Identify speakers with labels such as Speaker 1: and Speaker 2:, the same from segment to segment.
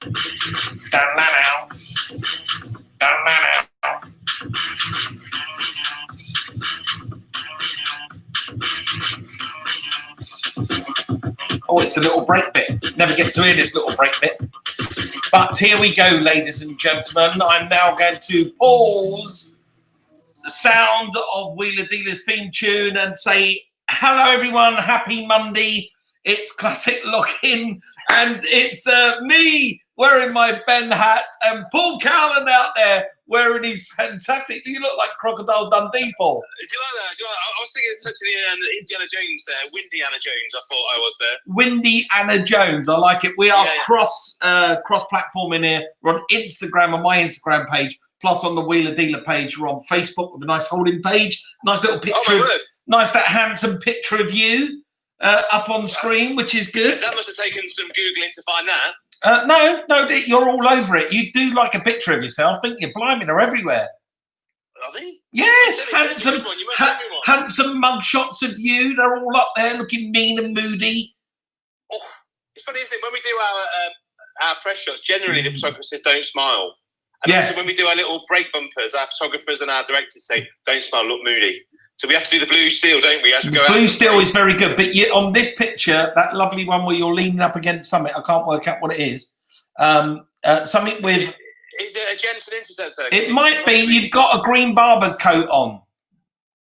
Speaker 1: Oh, it's a little break bit. Never get to hear this little break bit. But here we go, ladies and gentlemen. I'm now going to pause the sound of Wheeler Dealer's theme tune and say, hello, everyone. Happy Monday. It's Classic Lockin, and it's me wearing my Ben hat and Paul Cowland out there wearing his fantastic. You look like Crocodile Dundee, Paul.
Speaker 2: Do you like that? I was thinking of touching Indiana Jones there. Windy Anna Jones, I thought I was there.
Speaker 1: Windy Anna Jones. I like it. We are cross-platform in here. We're on Instagram, on my Instagram page, plus on the Wheeler Dealer page. We're on Facebook with a nice holding page. Nice little picture. Nice, that handsome picture of you up on screen, which is good.
Speaker 2: That must have taken some Googling to find that.
Speaker 1: No, you're all over it. You do like a picture of yourself, don't you? Blimey, they're everywhere.
Speaker 2: Are they?
Speaker 1: Yes, handsome mug shots of you. They're all up there looking mean and moody.
Speaker 2: Oh, it's funny, isn't it? When we do our press shots, generally the photographers don't smile. And
Speaker 1: yes.
Speaker 2: When we do our little break bumpers, our photographers and our directors say, don't smile, look moody. So we have to do the blue steel, don't we, as we go out?
Speaker 1: Blue steel is very good, but on this picture, that lovely one where you're leaning up against something, I can't work out what it is. Something with...
Speaker 2: Is it a Jensen Interceptor?
Speaker 1: It might be. You've got a green barber coat on.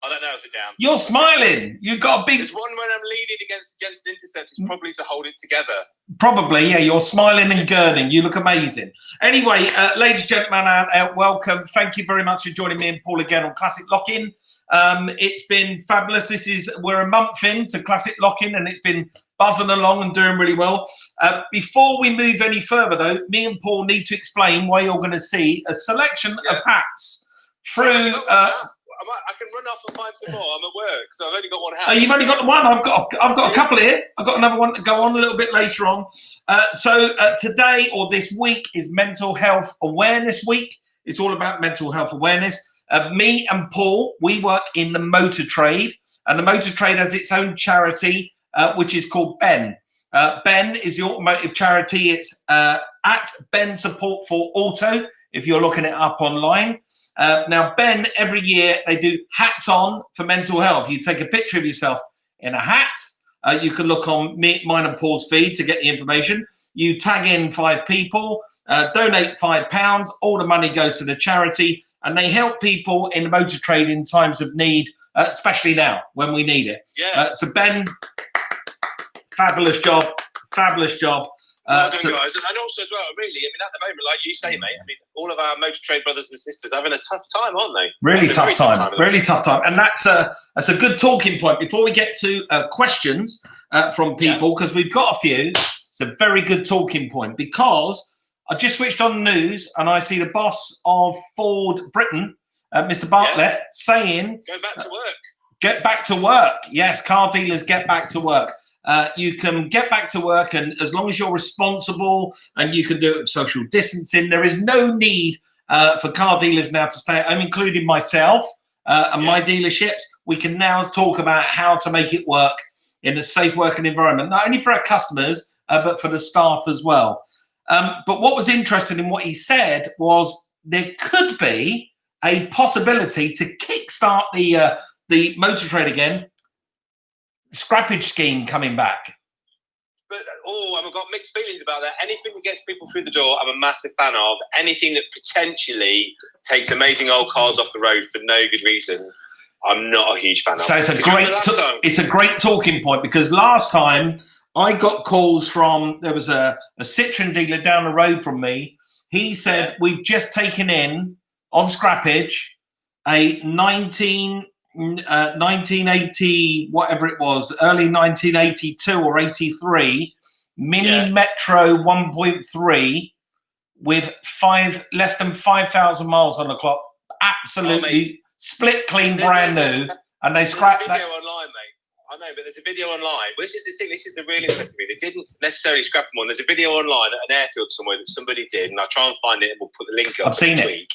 Speaker 2: I don't know, is it down?
Speaker 1: You're smiling. You've got a big...
Speaker 2: There's one when I'm leaning against the Jensen Interceptor. It's probably to hold it together.
Speaker 1: Probably, yeah. You're smiling and gurning. You look amazing. Anyway, ladies and gentlemen, welcome. Thank you very much for joining me and Paul again on Classic Lockin. It's been fabulous. We're a month into Classic Lockin, and it's been buzzing along and doing really well. Before we move any further, though, me and Paul need to explain why you're going to see a selection of hats through...
Speaker 2: I can run off and find some more. I'm at work, so I've only got one hat.
Speaker 1: Oh, you've only got one. I've got a couple here. I've got another one to go on a little bit later on. So today or this week is Mental Health Awareness Week. It's all about mental health awareness. Me and Paul, we work in the motor trade, and the motor trade has its own charity, which is called Ben. Ben is the automotive charity. It's at Ben Support for Auto, if you're looking it up online. Now, Ben, every year they do hats on for mental health. You take a picture of yourself in a hat. You can look on mine and Paul's feed to get the information. You tag in 5 people, donate £5. All the money goes to the charity, and they help people in the motor trade in times of need, especially now when we need it.
Speaker 2: Yeah.
Speaker 1: So, Ben, fabulous job.
Speaker 2: Well done, guys. And also as well, really, I mean, at the moment, like you say, mate, I mean, all of our motor trade brothers and sisters are having a tough time, aren't they?
Speaker 1: Really tough time. And that's a good talking point. Before we get to questions from people, because we've got a few, it's a very good talking point, because I just switched on the news and I see the boss of Ford Britain, Mr. Bartlett, saying...
Speaker 2: Go back to work.
Speaker 1: Get back to work. Yes, car dealers, get back to work. You can get back to work, and as long as you're responsible and you can do it with social distancing, there is no need for car dealers now to stay at home, including myself and my dealerships. We can now talk about how to make it work in a safe working environment, not only for our customers, but for the staff as well. But what was interesting in what he said was there could be a possibility to kickstart the motor trade again. Scrappage scheme coming back.
Speaker 2: But I've got mixed feelings about that. Anything that gets people through the door, I'm a massive fan of. Anything that potentially takes amazing old cars off the road for no good reason, I'm not a huge fan of.
Speaker 1: So it's a great talking point, because last time I got calls from, there was a Citroen dealer down the road from me. He said, we've just taken in on scrappage a 1980, whatever it was, early 1982 or 83 Mini Metro 1.3 with less than 5,000 miles on the clock. Absolutely split clean, brand new. And they scrapped that.
Speaker 2: Online, mate. I know, but there's a video online. Well, this is the thing. This is the real interesting thing. They didn't necessarily scrap them on. There's a video online at an airfield somewhere that somebody did, and I'll try and find it, and we'll put the link up.
Speaker 1: I've seen it.
Speaker 2: Week.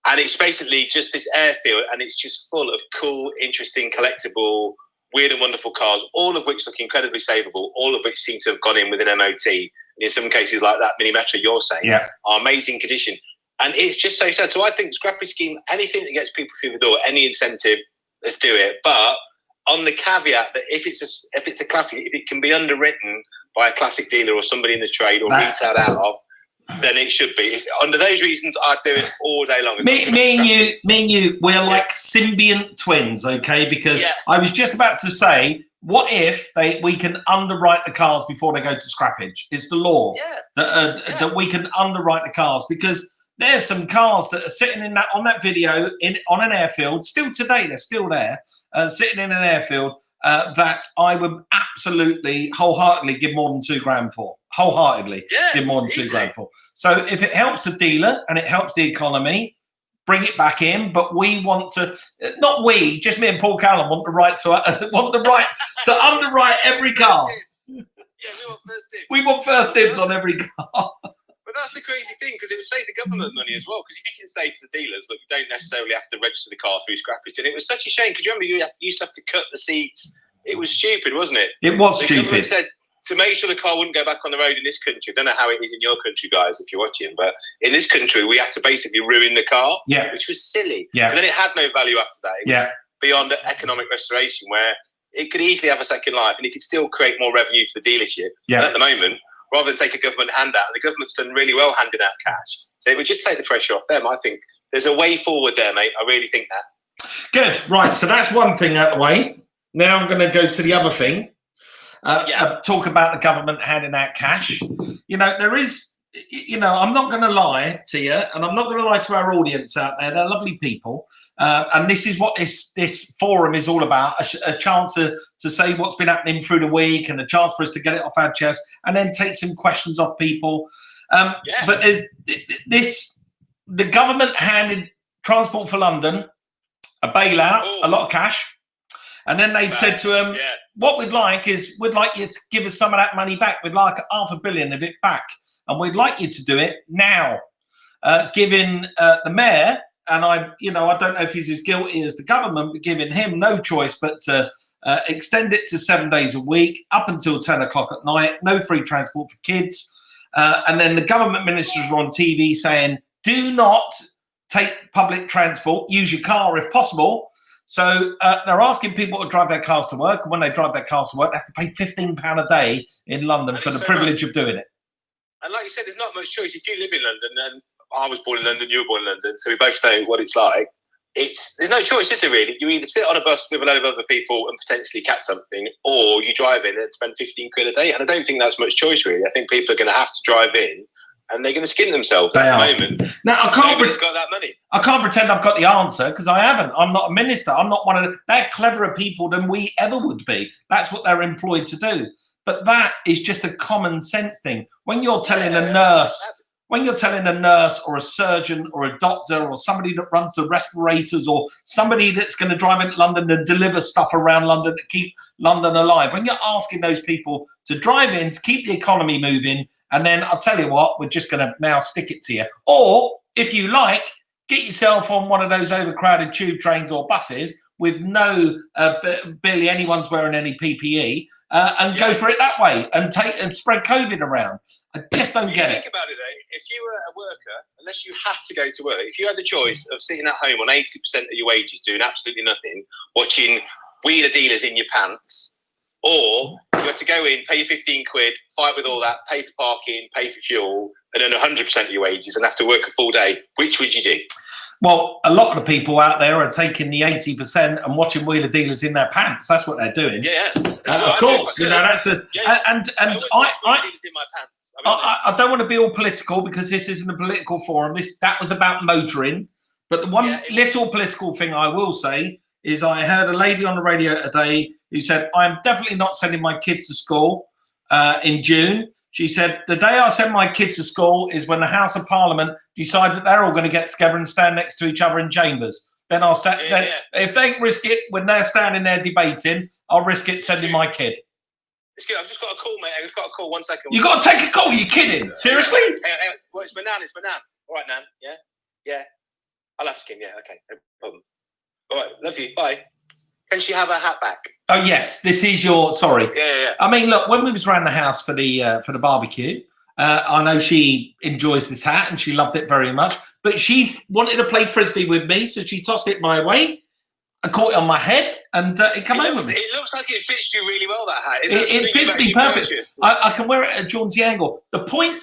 Speaker 2: And it's basically just this airfield, and it's just full of cool, interesting, collectible, weird and wonderful cars, all of which look incredibly savable, all of which seem to have gone in with an MOT in some cases like that mini Metro you're saying, are amazing condition. And it's just so sad. So I think scrappage scheme, anything that gets people through the door, any incentive, let's do it. But on the caveat that if it's a classic, if it can be underwritten by a classic dealer or somebody in the trade or retailed out of, then it should be. Under those reasons, I'd do it all day long.
Speaker 1: Me and you, we're like symbiont twins, okay? Because I was just about to say, what if we can underwrite the cars before they go to scrappage? It's the law that we can underwrite the cars, because there's some cars that are sitting on that video on an airfield still today. They're still there, sitting in an airfield that I would absolutely wholeheartedly give more than $2,000 for. Give more than $2,000 for. So if it helps the dealer and it helps the economy, bring it back in. But we want to, not we, just me and Paul Cowland want the right to underwrite every car.
Speaker 2: Yeah, we want first dibs.
Speaker 1: We want first dibs on every car.
Speaker 2: But that's the crazy thing, because it would save the government money as well. Because if you can say to the dealers, look, you don't necessarily have to register the car through scrappage. And it was such a shame, because you remember you used to have to cut the seats. It was stupid, wasn't it?
Speaker 1: It was
Speaker 2: the
Speaker 1: stupid.
Speaker 2: Government said to make sure the car wouldn't go back on the road in this country. I don't know how it is in your country, guys, if you're watching, but in this country, we had to basically ruin the car, which was silly.
Speaker 1: Yeah.
Speaker 2: And then it had no value after that. It was beyond economic restoration, where it could easily have a second life and it could still create more revenue for the dealership.
Speaker 1: Yeah.
Speaker 2: And at the moment, rather than take a government handout, and the government's done really well handing out cash, so it would just take the pressure off them. I think there's a way forward there, mate. I really think that.
Speaker 1: Good. Right. So that's one thing out of the way. Now I'm going to go to the other thing. Talk about the government handing out cash. There is, I'm not going to lie to you, and I'm not going to lie to our audience out there. They're lovely people. And this is what this forum is all about, a chance to say what's been happening through the week, and a chance for us to get it off our chest and then take some questions off people. But the government handed Transport for London a bailout, a lot of cash. And then they've said to him, what we'd like you to give us some of that money back. We'd like $500 million of it back. And we'd like you to do it now, giving the mayor, and I don't know if he's as guilty as the government, but giving him no choice but to extend it to 7 days a week, up until 10 o'clock at night, no free transport for kids. And then the government ministers were on TV saying, do not take public transport, use your car if possible. So they're asking people to drive their cars to work. And when they drive their cars to work, they have to pay £15 a day in London for the privilege of doing it.
Speaker 2: And like you said, there's not much choice. If you live in London, and I was born in London, you were born in London, so we both know what it's like. There's no choice, is there really? You either sit on a bus with a load of other people and potentially catch something, or you drive in and spend £15 a day. And I don't think that's much choice, really. I think people are going to have to drive in, and they're going to skin themselves at the moment.
Speaker 1: Now,
Speaker 2: Nobody's got that money.
Speaker 1: I can't pretend I've got the answer, because I haven't. I'm not a minister. I'm not one of the... They're cleverer people than we ever would be. That's what they're employed to do. But that is just a common sense thing. When you're telling a nurse... When you're telling a nurse or a surgeon or a doctor or somebody that runs the respirators or somebody that's going to drive into London and deliver stuff around London to keep London alive, when you're asking those people to drive in, to keep the economy moving, and then I'll tell you what, we're just going to now stick it to you. Or, if you like, get yourself on one of those overcrowded tube trains or buses with no, barely anyone's wearing any PPE, and go for it that way and spread COVID around. I just don't get it.
Speaker 2: Think about it though. If you were a worker, unless you have to go to work, if you had the choice of sitting at home on 80% of your wages doing absolutely nothing, watching wheeler dealers in your pants, or you had to go in, pay your 15 quid, fight with all that, pay for parking, pay for fuel, and earn 100% of your wages and have to work a full day, which would you do?
Speaker 1: Well, a lot of the people out there are taking the 80% and watching wheeler dealers in their pants. That's what they're doing.
Speaker 2: Yeah.
Speaker 1: Of course, that's just and I don't want to be all political, because this isn't a political forum. That was about motoring. But the one little political thing I will say is I heard a lady on the radio today who said, I'm definitely not sending my kids to school in June. She said, the day I send my kids to school is when the House of Parliament decide that they're all going to get together and stand next to each other in chambers. Then I'll say, if they risk it when they're standing there debating, I'll risk it sending my kid.
Speaker 2: It's good. I've just got a call, mate. I've just got a call. 1 second.
Speaker 1: You got to take a call. You're kidding? Seriously?
Speaker 2: Well, it's my nan. All right, nan. Yeah. I'll ask him. Yeah. Okay. No problem. All right. Love you. Bye. Can she have her hat back?
Speaker 1: Oh yes, this is your. Sorry.
Speaker 2: Yeah.
Speaker 1: I mean, look, when we was around the house for the barbecue, I know she enjoys this hat and she loved it very much. But she wanted to play frisbee with me, so she tossed it my way. I caught it on my head, and it came home with me.
Speaker 2: It looks like it fits you really well, that hat.
Speaker 1: It fits me perfect. I can wear it at a jaunty angle. The point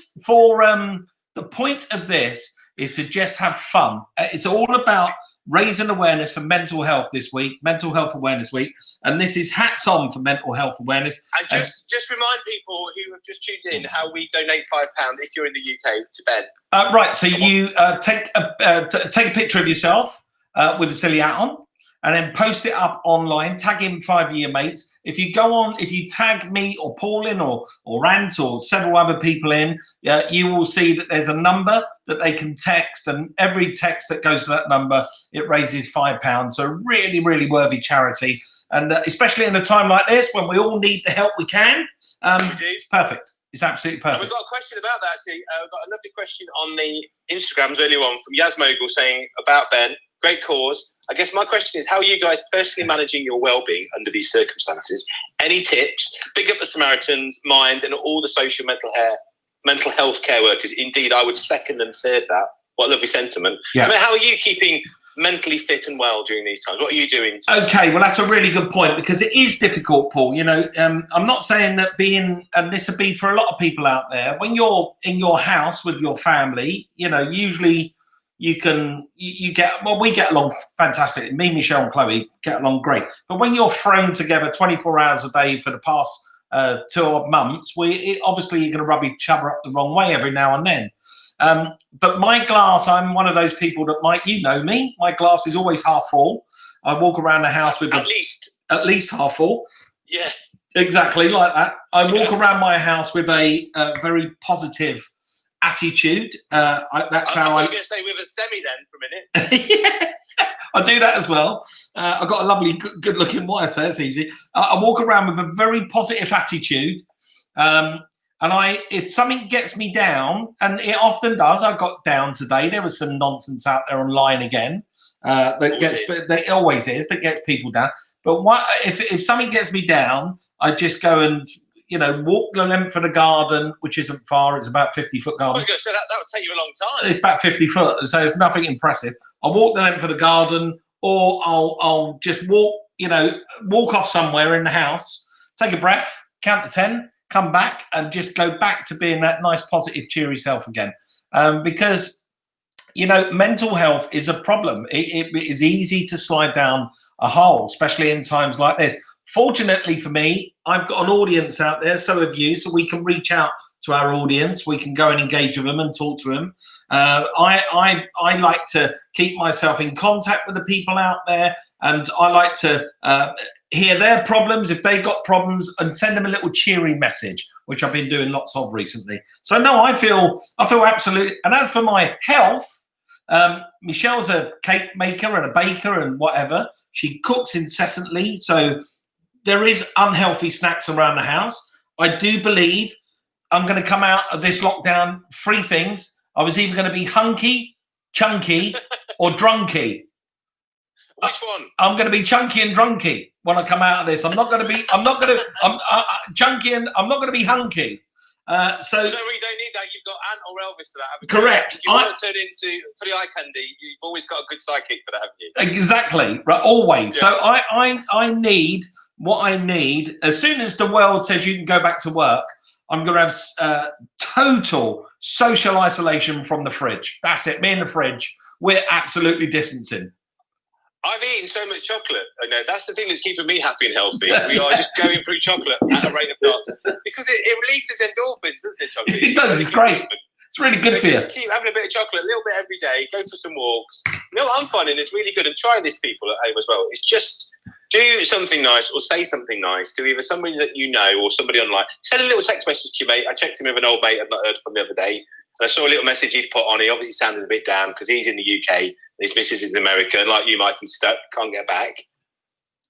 Speaker 1: of this is to just have fun. It's all about raising awareness for mental health this week, Mental Health Awareness Week, and this is hats on for mental health awareness.
Speaker 2: And just remind people who have just tuned in how we donate £5 if you're in the UK to Ben.
Speaker 1: Right, so you take a picture of yourself with a silly hat on, and then post it up online, tag in 5 of your mates. If you tag me or Paul in or Rant or several other people in, you will see that there's a number that they can text, and every text that goes to that number, it raises £5. So really, really worthy charity. And especially in a time like this, when we all need the help we can, it's perfect. It's absolutely perfect.
Speaker 2: And we've got a question about that, actually. We've got a lovely question on the Instagrams earlier on from Yaz Mogul saying about Ben, great cause. I guess my question is, how are you guys personally managing your well-being under these circumstances? Any tips? Big up the Samaritans, Mind, and all the social mental health care workers. Indeed, I would second and third that. What a lovely sentiment. Yeah. I mean, how are you keeping mentally fit and well during these times? What are you doing?
Speaker 1: Okay, well, that's a really good point, because it is difficult, Paul. You know, I'm not saying that and this would be for a lot of people out there, when you're in your house with your family, you know, usually we get along fantastic. Me, Michelle and Chloe get along great. But when you're thrown together 24 hours a day for the past 2 odd months, obviously you're going to rub each other up the wrong way every now and then. But my glass, I'm one of those people that you know me, my glass is always half full. I walk around the house with at least half full.
Speaker 2: Yeah.
Speaker 1: Exactly like that. I walk around my house with a very positive attitude. That's how
Speaker 2: I'm going to say with a semi then for a minute.
Speaker 1: Yeah, I do that as well. I've got a lovely, good-looking wife, so it's easy. I walk around with a very positive attitude, and if something gets me down, and it often does, I got down today. There was some nonsense out there online again. That always is that gets people down. But if something gets me down, I just go and walk the length of the garden, which isn't far. It's about 50-foot garden.
Speaker 2: I was going to say that would take you a long time.
Speaker 1: It's about 50 foot, so it's nothing impressive. I'll walk the length of the garden, or I'll just walk off somewhere in the house, take a breath, count to 10, come back, and just go back to being that nice, positive, cheery self again. Because mental health is a problem. It is easy to slide down a hole, especially in times like this. Fortunately for me, I've got an audience out there, so have you, so we can reach out to our audience. We can go and engage with them and talk to them. I like to keep myself in contact with the people out there, and I like to hear their problems, if they got problems, and send them a little cheery message, which I've been doing lots of recently. So no, I feel absolutely. And as for my health, Michelle's a cake maker and a baker and whatever. She cooks incessantly, so there is unhealthy snacks around the house. I do believe I'm going to come out of this lockdown 3 things. I was either going to be hunky, chunky, or drunky.
Speaker 2: Which one?
Speaker 1: I'm going to be chunky and drunky when I come out of this. I'm chunky and I'm not going to be hunky.
Speaker 2: So you don't need that. You've got Ant or Elvis for that, haven't you?
Speaker 1: Correct.
Speaker 2: If you want to turn into for the eye candy, you've always got a good sidekick for that, haven't you?
Speaker 1: Exactly. Right. Always. Yeah. So I need what I need. As soon as the world says you can go back to work, I'm going to have total social isolation from the fridge. That's it. Me and the fridge. We're absolutely distancing.
Speaker 2: I've eaten so much chocolate. I know that's the thing that's keeping me happy and healthy. We are just going through chocolate at a rate of not, because it releases endorphins, doesn't it? Chocolate.
Speaker 1: It does. It's great. It's really good for you.
Speaker 2: Just keep having a bit of chocolate, a little bit every day. Go for some walks. You know what I'm finding is really good, and try this, people at home as well. It's just do something nice or say something nice to either somebody that you know or somebody online. Send a little text message to your mate. I checked in with an old mate I've not heard from the other day, and I saw a little message he'd put on. He obviously sounded a bit down because he's in the UK. His missus is in America, and like you, Mike, he's stuck, can't get back.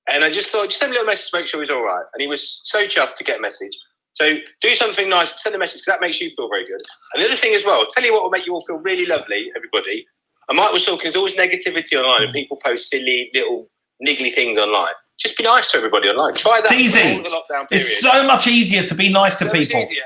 Speaker 2: And I just thought, just send a little message to make sure he's all right. And he was so chuffed to get a message. So do something nice, send a message, because that makes you feel very good. And the other thing as well, tell you what will make you all feel really lovely, everybody. And Mike was talking, there's always negativity online, and people post silly little niggly things online. Just be nice to everybody online. Try that.
Speaker 1: It's easy.
Speaker 2: The lockdown period.
Speaker 1: It's so much easier to be nice to people.
Speaker 2: Easier.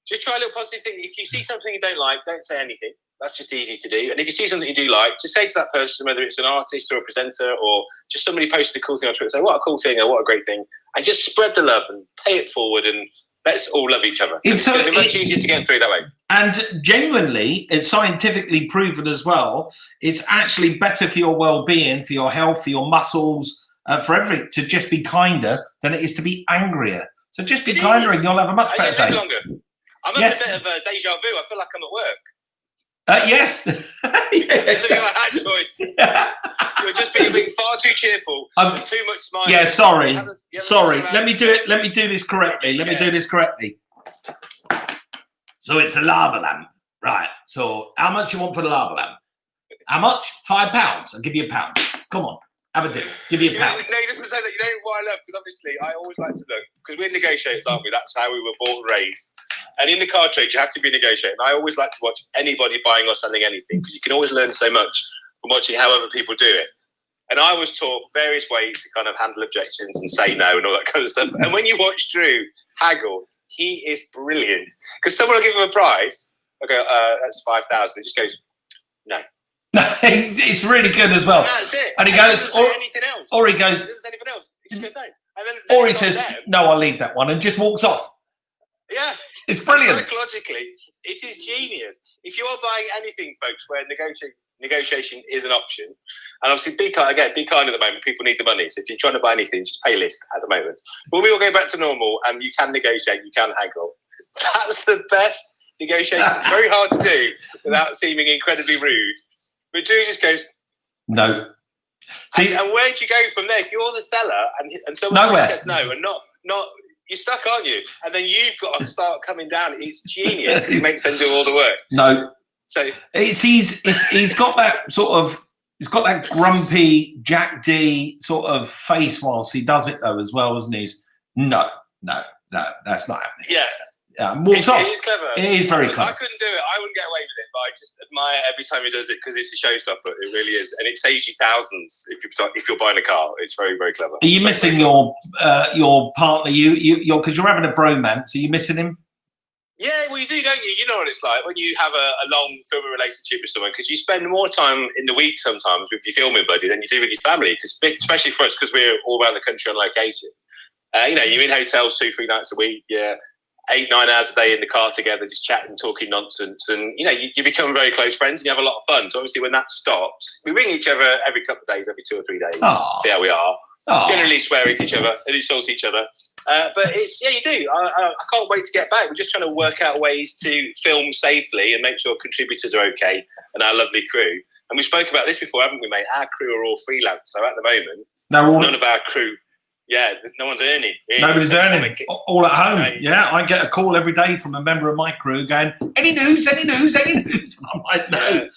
Speaker 2: Just try a little positive thing. If you see something you don't like, don't say anything. That's just easy to do. And if you see something you do like, just say to that person, whether it's an artist or a presenter or just somebody posted a cool thing on Twitter, say, what a cool thing or what a great thing. And just spread the love and pay it forward and let's all love each other. It's going to be much easier to get through that way.
Speaker 1: And genuinely, it's scientifically proven as well, it's actually better for your well-being, for your health, for your muscles, for everything, to just be kinder than it is to be angrier. So just be kinder and you'll have a much better day.
Speaker 2: Longer. I'm having a bit of a deja vu. I feel like I'm at work.
Speaker 1: Yes.
Speaker 2: Yes. So I had choice. You're just being far too cheerful. There's too much smiling.
Speaker 1: Yeah, sorry. Sorry. Let me do it. Let me do this correctly. So it's a lava lamp. Right. So how much you want for the lava lamp? How much? £5. I'll give you £1. Come on. Have a deal. Give you £1.
Speaker 2: No, this is something that you know what I love, because obviously I always like to look, because we're negotiators, aren't we? That's how we were born and raised. And in the card trade, you have to be negotiating. I always like to watch anybody buying or selling anything, because you can always learn so much from watching how other people do it. And I was taught various ways to kind of handle objections and say no and all that kind of stuff. And when you watch Drew haggle, he is brilliant. Because someone will give him a prize. I go, that's 5,000. He just goes, no.
Speaker 1: It's really good as well.
Speaker 2: And that's it.
Speaker 1: And he goes,
Speaker 2: doesn't say anything else.
Speaker 1: Or he goes,
Speaker 2: he doesn't say anything else. He just goes no. And then
Speaker 1: or he says, no, I'll leave that one, and just walks off.
Speaker 2: Yeah.
Speaker 1: It's brilliant.
Speaker 2: Psychologically, it is genius. If you are buying anything, folks, where negotiation is an option, and obviously be kind at the moment, people need the money. So if you're trying to buy anything, just pay list at the moment. When we all go back to normal and you can negotiate, you can haggle, that's the best negotiation. Very hard to do without seeming incredibly rude. But Drew just goes,
Speaker 1: no. See,
Speaker 2: and where'd you go from there? If you're the seller and someone just said no, and not you're stuck, aren't you? And then you've got to start coming down. It's genius. It makes them do all the work.
Speaker 1: No.
Speaker 2: So
Speaker 1: he's got that sort of, he's got that grumpy Jack D sort of face whilst he does it though as well, isn't he? No, that's not happening.
Speaker 2: Yeah.
Speaker 1: Walks off.
Speaker 2: It is clever.
Speaker 1: It is very clever.
Speaker 2: I couldn't do it. I wouldn't get away with it, but I just admire every time he does it because it's a showstopper. It really is, and it saves you thousands if you're buying a car. It's very, very clever.
Speaker 1: Are you missing your partner? You're because you're having a bromance. Are you missing him?
Speaker 2: Yeah, well, you do, don't you? You know what it's like when you have a long filming relationship with someone, because you spend more time in the week sometimes with your filming buddy than you do with your family. Because especially for us, because we're all around the country on location. You're in hotels 2-3 nights a week. Yeah. 8-9 hours a day in the car together, just chatting, talking nonsense, and you become very close friends and you have a lot of fun. So obviously, when that stops, we ring each other every couple of days, every 2 or 3 days, see how we are. Generally swear at each other and insult each other, but it's you do. I can't wait to get back. We're just trying to work out ways to film safely and make sure contributors are okay and our lovely crew. And we spoke about this before, haven't we, mate? Our crew are all freelance, so at the moment, none of our crew. Yeah, no one's earning.
Speaker 1: Nobody's earning. All at home. Yeah, I get a call every day from a member of my crew going, any news? And I'm like, no,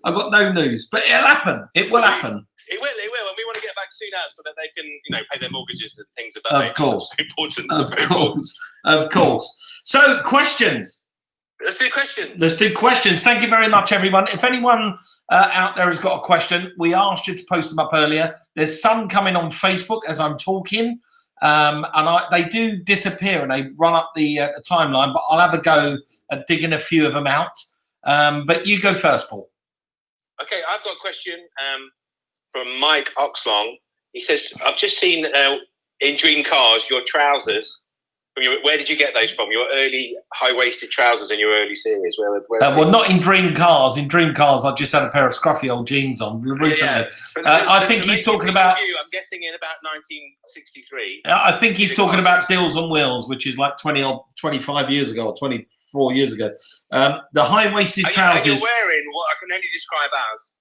Speaker 1: I've got no news. But it'll happen. It will happen.
Speaker 2: It will. And we want to get back soon so that they can, pay their mortgages and things of that nature.
Speaker 1: Of course.
Speaker 2: It's important.
Speaker 1: Of course. So, questions.
Speaker 2: Let's do questions.
Speaker 1: Thank you very much, everyone. If anyone out there has got a question, we asked you to post them up earlier. There's some coming on Facebook as I'm talking, and they do disappear and they run up the timeline, but I'll have a go at digging a few of them out. But you go first, Paul.
Speaker 2: Okay, I've got a question from Mike Oxlong. He says, I've just seen in Dream Cars your trousers. Where did you get those from? Your early high-waisted trousers in your early series?
Speaker 1: Well, not in Dream Cars. In Dream Cars, I just had a pair of scruffy old jeans on recently. Yeah. I think he's talking about...
Speaker 2: I'm guessing in about 1963.
Speaker 1: I think he's talking about Deals on Wheels, which is like 25 years ago or 24 years ago. The high-waisted trousers...
Speaker 2: You're wearing what I can only describe as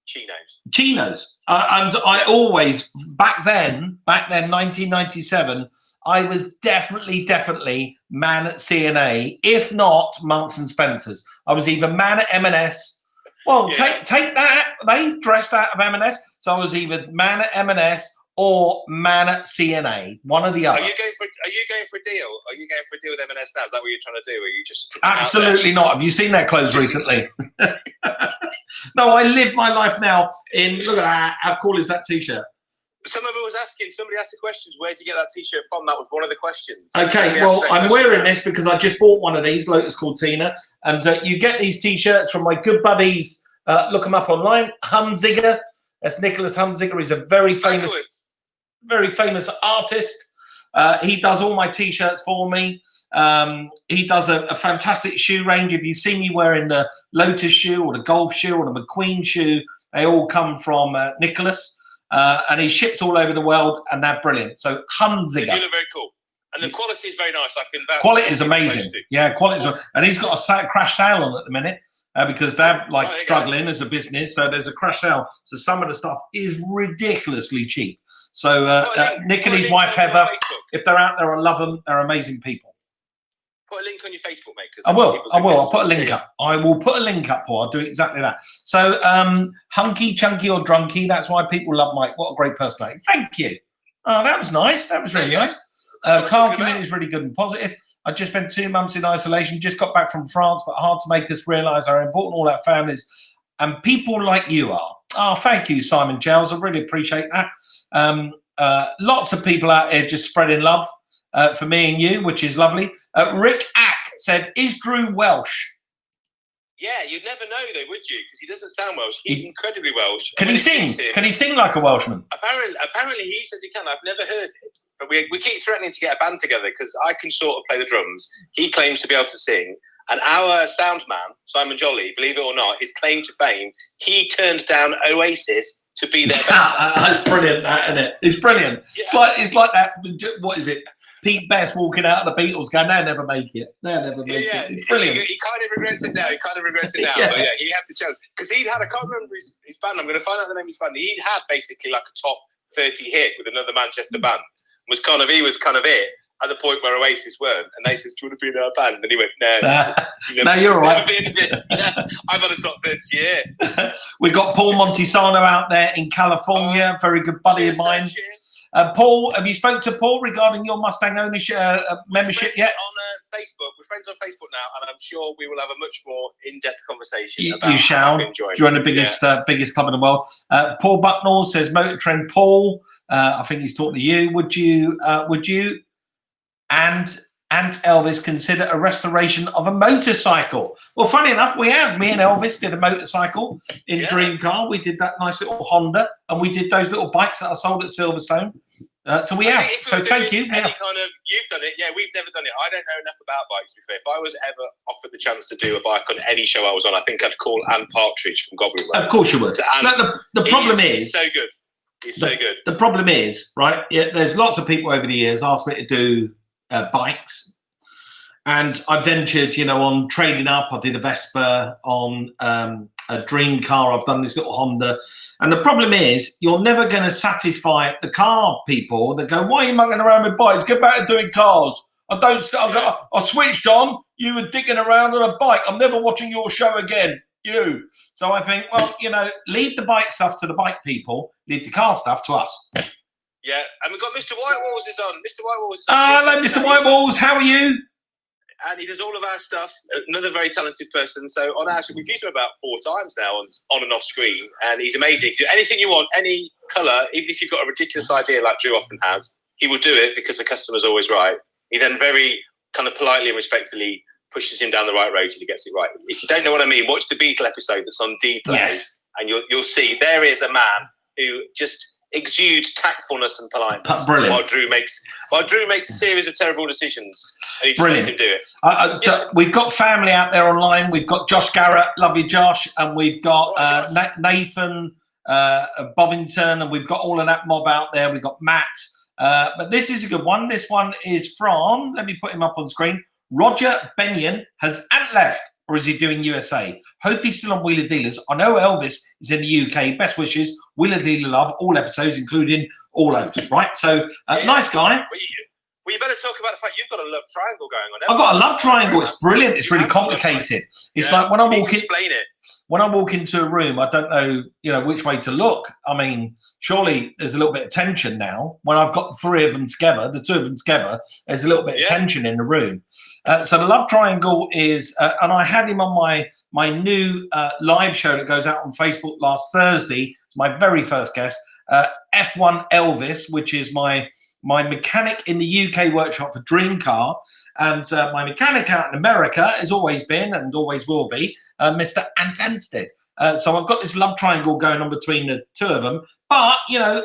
Speaker 1: chinos. And I always, back then, 1997... I was definitely man at C&A, if not Marks and Spencer's. I was either man at M&S. Well, take that. They dressed out of M&S. So I was either man at M&S or man at C&A. One or the other.
Speaker 2: Are you going for a deal? Are you going for a deal with M&S now? Is that what you're trying to do? Or are you just
Speaker 1: absolutely not? Have you seen their clothes recently? No, I live my life now in. Look at that. How cool is that T-shirt?
Speaker 2: Somebody asked the questions, where do you get that T-shirt from? That was one of the questions.
Speaker 1: Okay, well, I'm wearing this because I just bought one of these, Lotus Cortina, and you get these T-shirts from my good buddies. Look them up online. Hunziger. That's Nicholas Hunziger. He's a very famous artist. He does all my T-shirts for me. He does a fantastic shoe range. If you see me wearing the Lotus shoe or the Golf shoe or the McQueen shoe, they all come from Nicholas. And he ships all over the world, and they're brilliant. So Hunziger.
Speaker 2: You look very cool. And the quality is very nice.
Speaker 1: Quality is amazing. Yeah, quality is. And he's got a crash sale on at the minute because they're struggling as a business. So there's a crash sale. So some of the stuff is ridiculously cheap. So Nick and his wife Heather, if they're out there, I love them. They're amazing people.
Speaker 2: Put a link on your Facebook, mate.
Speaker 1: I will. I'll put a link up. I will put a link up, Paul. I'll do exactly that. So, hunky, chunky, or drunky. That's why people love Mike. What a great personality. Thank you. Oh, that was nice. That was really nice. Car community is really good and positive. I just spent 2 months in isolation. Just got back from France, but hard to make us realise how important all our families and people like you are. Oh, thank you, Simon Giles. I really appreciate that. Lots of people out here just spreading love. For me and you, which is lovely. Rick Ack said, "Is Drew Welsh?"
Speaker 2: Yeah, you'd never know though, would you? Because he doesn't sound Welsh. He's incredibly Welsh.
Speaker 1: Can he sing? Can he sing like a Welshman?
Speaker 2: Apparently he says he can. I've never heard it. But we keep threatening to get a band together because I can sort of play the drums. He claims to be able to sing. And our sound man, Simon Jolly, believe it or not, his claim to fame, he turned down Oasis to be their band.
Speaker 1: That's brilliant, isn't it? It's brilliant. Yeah. It's like that, what is it? Pete Best walking out of the Beatles going, they'll never make it. They'll never make it. It's brilliant.
Speaker 2: He kind of regrets it now. But yeah, he had to choose. Because I can't remember his band. I'm going to find out the name of his band. He'd had basically like a top 30 hit with another Manchester band. He was kind of it at the point where Oasis weren't. And they said, do you want to be in our band? And he went, no.
Speaker 1: No, you're all right.
Speaker 2: I've had a top 30 year.
Speaker 1: We've got Paul Montesano out there in California. Very good buddy of mine. Paul, have you spoke to Paul regarding your Mustang ownership membership yet?
Speaker 2: On Facebook, we're friends on Facebook now, and I'm sure we will have a much more in-depth conversation.
Speaker 1: You shall. Join the biggest club in the world. Paul Bucknell says, Motor Trend Paul. I think he's talking to you. Would you and Elvis consider a restoration of a motorcycle? Well, funny enough, we have. Me and Elvis did a motorcycle in Dream Car. We did that nice little Honda, and we did those little bikes that I sold at Silverstone. So we have. So thank you.
Speaker 2: You've done it. Yeah, we've never done it. I don't know enough about bikes. To be fair. If I was ever offered the chance to do a bike on any show I was on, I think I'd call Anne Partridge from Goblin Road.
Speaker 1: Of course you would. The problem is
Speaker 2: so good. He's so good.
Speaker 1: The problem is, right? There's lots of people over the years asked me to do bikes, and I ventured, on trading up. I did a Vespa on a Dream Car. I've done this little Honda, and the problem is you're never going to satisfy the car people that go, why are you mucking around with bikes? Get back to doing cars. I switched on. You were digging around on a bike. I'm never watching your show again. So I think, well, leave the bike stuff to the bike people. Leave the car stuff to us.
Speaker 2: Yeah, and we've got Mr. Whitewalls is on. Mr. Whitewalls is on.
Speaker 1: Hello, Mr. Whitewalls. How are you?
Speaker 2: And he does all of our stuff. Another very talented person. So on our show, we've used him about 4 times now on and off screen. And he's amazing. Anything you want, any colour, even if you've got a ridiculous idea like Drew often has, he will do it because the customer's always right. He then very kind of politely and respectfully pushes him down the right road till he gets it right. If you don't know what I mean, watch the Beatle episode that's on D-Play. Yes. And you'll see there is a man who just exudes tactfulness and politeness.
Speaker 1: Brilliant.
Speaker 2: While Drew makes a series of terrible decisions, and he just lets him do it.
Speaker 1: We've got family out there online. We've got Josh Garrett, love you, Josh, and we've got Nathan Bovington, and we've got all of that mob out there. We've got Matt, but this is a good one. This one is from. Let me put him up on screen. Roger Benyon has left. Or is he doing USA? Hope he's still on Wheeler Dealers. I know Elvis is in the UK. Best wishes. Wheeler Dealer love. All episodes, including all those. Right? So, nice guy.
Speaker 2: Well, you better talk about the fact you've got a love triangle going on.
Speaker 1: I've got a love triangle. It's brilliant. It's really complicated. It's like when I walk in. Explain it. When I walk into a room, I don't know, which way to look. I mean, surely there's a little bit of tension now. When I've got the 2 of them together, there's a little bit of tension in the room. So the love triangle is, and I had him on my new live show that goes out on Facebook last Thursday. It's my very first guest, F1 Elvis, which is my mechanic in the UK workshop for Dream Car, and my mechanic out in America has always been and always will be Mr. Ant Anstead. So I've got this love triangle going on between the two of them. But,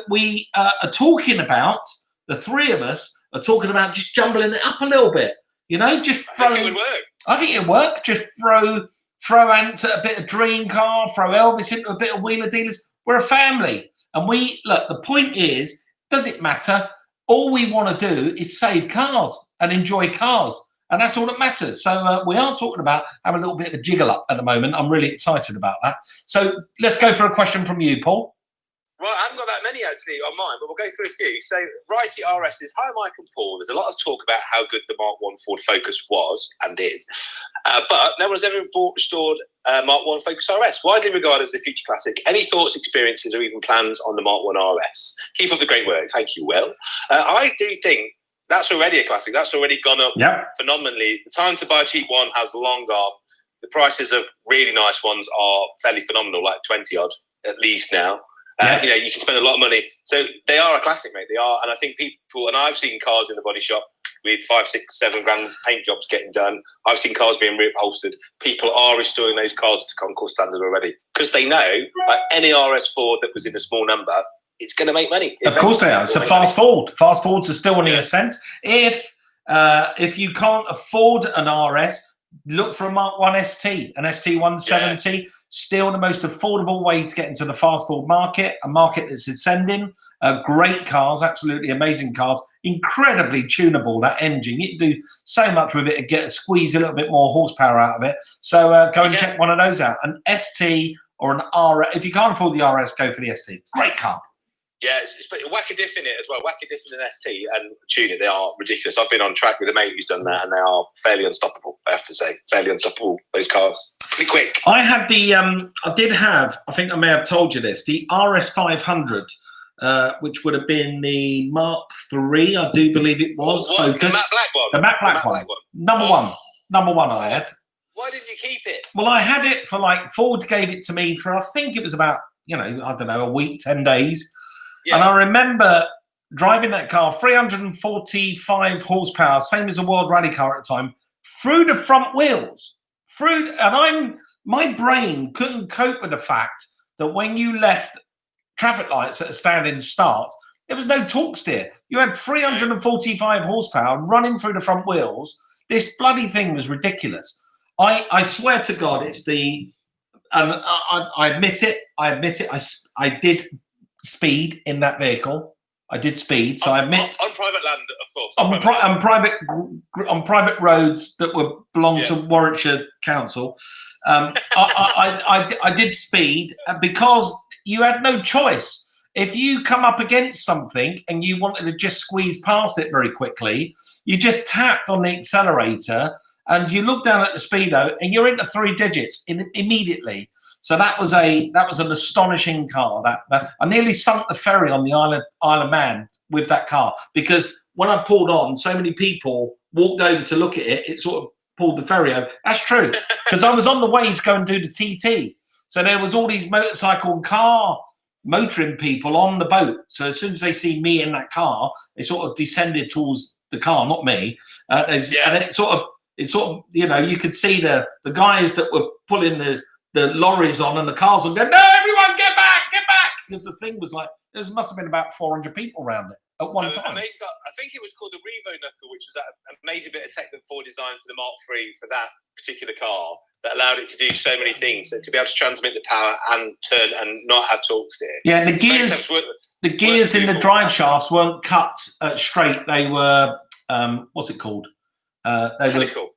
Speaker 1: we are talking about, the three of us are talking about just jumbling it up a little bit. Just throwing.
Speaker 2: I think it would work.
Speaker 1: I think it'd work. Just throw Ant at a bit of Dream Car, throw Elvis into a bit of Wheeler Dealers. We're a family. And the point is, does it matter? All we want to do is save cars and enjoy cars. And that's all that matters. So we are talking about having a little bit of a jiggle up at the moment. I'm really excited about that. So let's go for a question from you, Paul.
Speaker 2: Right, I haven't got that many actually on mine, but we'll go through a few. So, Righty RS says, hi, Mike and Paul. There's a lot of talk about how good the Mark 1 Ford Focus was and is. But no one's ever bought restored Mark 1 Focus RS, widely regarded as the future classic. Any thoughts, experiences, or even plans on the Mark 1 RS? Keep up the great work. Thank you, Will. I do think that's already a classic. That's already gone up phenomenally. The time to buy a cheap one has long gone. The prices of really nice ones are fairly phenomenal, like 20 odd at least now. You can spend a lot of money. So they are a classic, mate. They are. And I think people, and I've seen cars in the body shop with 5, 6, 7 grand paint jobs getting done. I've seen cars being reupholstered. People are restoring those cars to concours standard already because they know, like any RS Ford that was in a small number, it's going to make money.
Speaker 1: Of course they are. It's a fast forward. Fast forwards are still on the ascent. If you can't afford an RS, look for a Mark 1 ST, an ST 170. Yeah. Still the most affordable way to get into the fast forward market, a market that's ascending. Great cars, absolutely amazing cars, incredibly tunable, that engine. You can do so much with it and squeeze a little bit more horsepower out of it. So go and check one of those out. An ST or an RS. If you can't afford the RS, go for the ST. Great car.
Speaker 2: Yeah, it's whack-a-diff in it as well. Whack-a-diff in an ST and tune it. They are ridiculous. I've been on track with a mate who's done that, and they are fairly unstoppable, I have to say. Fairly unstoppable, those cars. Pretty quick.
Speaker 1: I had I think I may have told you this, the RS 500, which would have been the Mark III, I do believe it was. Focus.
Speaker 2: The matte black one?
Speaker 1: The matte black one. Number one I had.
Speaker 2: Why didn't you keep it?
Speaker 1: Well, I had it for Ford gave it to me for, I think it was about, a week, 10 days. Yeah. And I remember driving that car, 345 horsepower, same as a World Rally car at the time, through the front wheels. My brain couldn't cope with the fact that when you left traffic lights at a standing start, there was no torque steer. You had 345 horsepower running through the front wheels. This bloody thing was ridiculous. I swear to God, I admit it. I did speed in that vehicle. I did speed, so I admit
Speaker 2: on private land, of course.
Speaker 1: On private roads that belonged to Warwickshire Council. I did speed because you had no choice. If you come up against something and you wanted to just squeeze past it very quickly, you just tapped on the accelerator and you look down at the speedo and you're into 3 digits immediately. So that was an astonishing car. That I nearly sunk the ferry on the Isle of Man with that car because when I pulled on, so many people walked over to look at it. It sort of pulled the ferry over. That's true because I was on the way to go and do the TT. So there was all these motorcycle and car motoring people on the boat. So as soon as they see me in that car, they sort of descended towards the car, not me. And it sort of you could see the guys that were pulling the lorries on and the cars and go, no, everyone get back, because the thing was there must have been about 400 people around it at one time.
Speaker 2: Amazing. I think it was called the Revo Knuckle, which was that amazing bit of tech that Ford designed for the Mark III for that particular car that allowed it to do so many things, to be able to transmit the power and turn and not have torque steer. Yeah, and
Speaker 1: the gears in the drive shafts weren't cut straight. They were what's it called?
Speaker 2: Helical.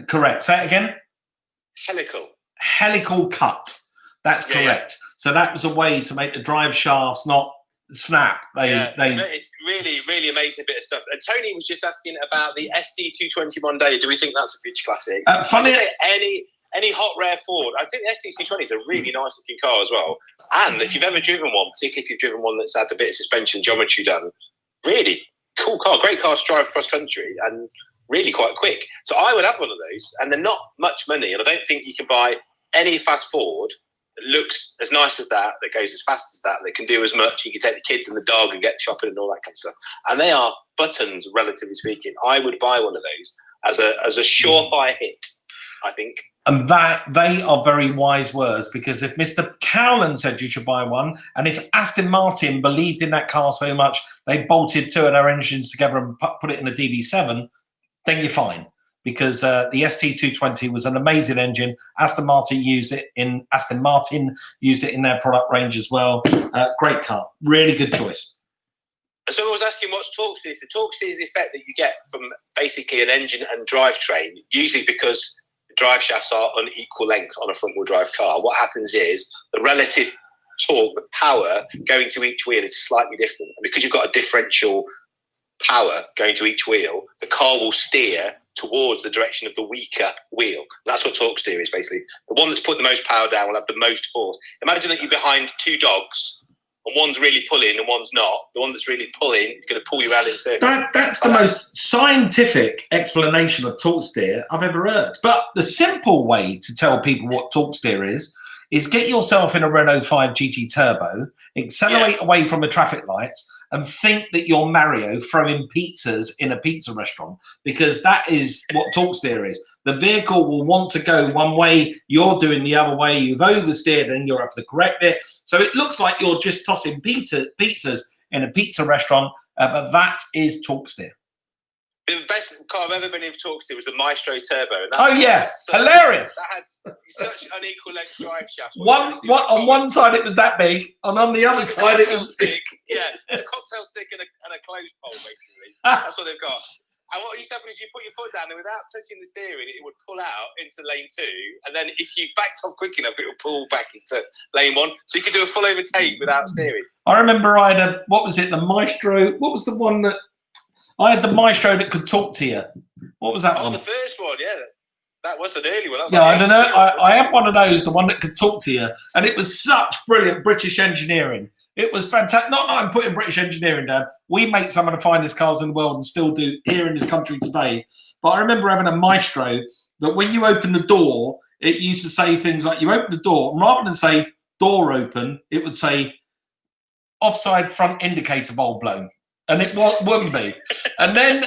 Speaker 1: Correct. Say it again. Helical cut. That's correct. Yeah. So that was a way to make the drive shafts not snap.
Speaker 2: It's really, really amazing bit of stuff. And Tony was just asking about the ST220 Mondeo. Do we think that's a future classic? Any hot rare Ford. I think the ST220 is a really nice looking car as well. And if you've ever driven one, particularly if you've driven one that's had a bit of suspension geometry done, really cool car, great car to drive cross country and really quite quick. So I would have one of those, and they're not much money, and I don't think you can buy any fast Ford that looks as nice as that goes as fast as that can do as much. You can take the kids and the dog and get shopping and all that kind of stuff. And they are buttons, relatively speaking. I would buy one of those as a surefire hit, I think.
Speaker 1: And that they are very wise words, because if Mr. Cowland said you should buy one, and if Aston Martin believed in that car so much they bolted two of their engines together and put it in a DB7, then you're fine. Because the ST220 was an amazing engine. Aston Martin used it in their product range as well. Great car, really good choice.
Speaker 2: So I was asking, what's torque steer? The torque steer is the effect that you get from basically an engine and drivetrain, usually because drive shafts are unequal length on a front-wheel drive car. What happens is the relative torque, the power going to each wheel is slightly different. And because you've got a differential power going to each wheel, the car will steer towards the direction of the weaker wheel. That's what torque steer is, basically. The one that's put the most power down will have the most force. Imagine that you're behind two dogs, and one's really pulling and one's not. The one that's really pulling is going to pull you around in circles.
Speaker 1: That's the most scientific explanation of torque steer I've ever heard. But the simple way to tell people what torque steer is get yourself in a Renault 5 GT Turbo, accelerate away from the traffic lights, and think that you're Mario throwing pizzas in a pizza restaurant, because that is what torque steer is. The vehicle will want to go one way, you're doing the other way, you've oversteered and you're up to correct it. So it looks like you're just tossing pizzas in a pizza restaurant, but that is torque steer.
Speaker 2: The best car I've ever been in for torque steer was the Maestro Turbo.
Speaker 1: Hilarious.
Speaker 2: That had such unequal length drive shafts.
Speaker 1: On one side it was that big, and on the other side it was
Speaker 2: stick. Yeah, it's a cocktail stick and a clothes pole, basically. That's what they've got. And what used to happen is you put your foot down and without touching the steering, it would pull out into lane 2. And then if you backed off quick enough, it would pull back into lane 1. So you could do a full overtake without steering.
Speaker 1: I remember I had the Maestro. What was the one that I had? The Maestro that could talk to you. What was that one?
Speaker 2: The first one, yeah. That was an early one. That was
Speaker 1: I don't know. I had one of those, the one that could talk to you. And it was such brilliant British engineering. It was fantastic. Not that I'm putting British engineering down. We make some of the finest cars in the world and still do here in this country today. But I remember having a Maestro that when you open the door, it used to say things like, you open the door, and rather than say door open, it would say offside front indicator bulb blown. And it wouldn't be. And then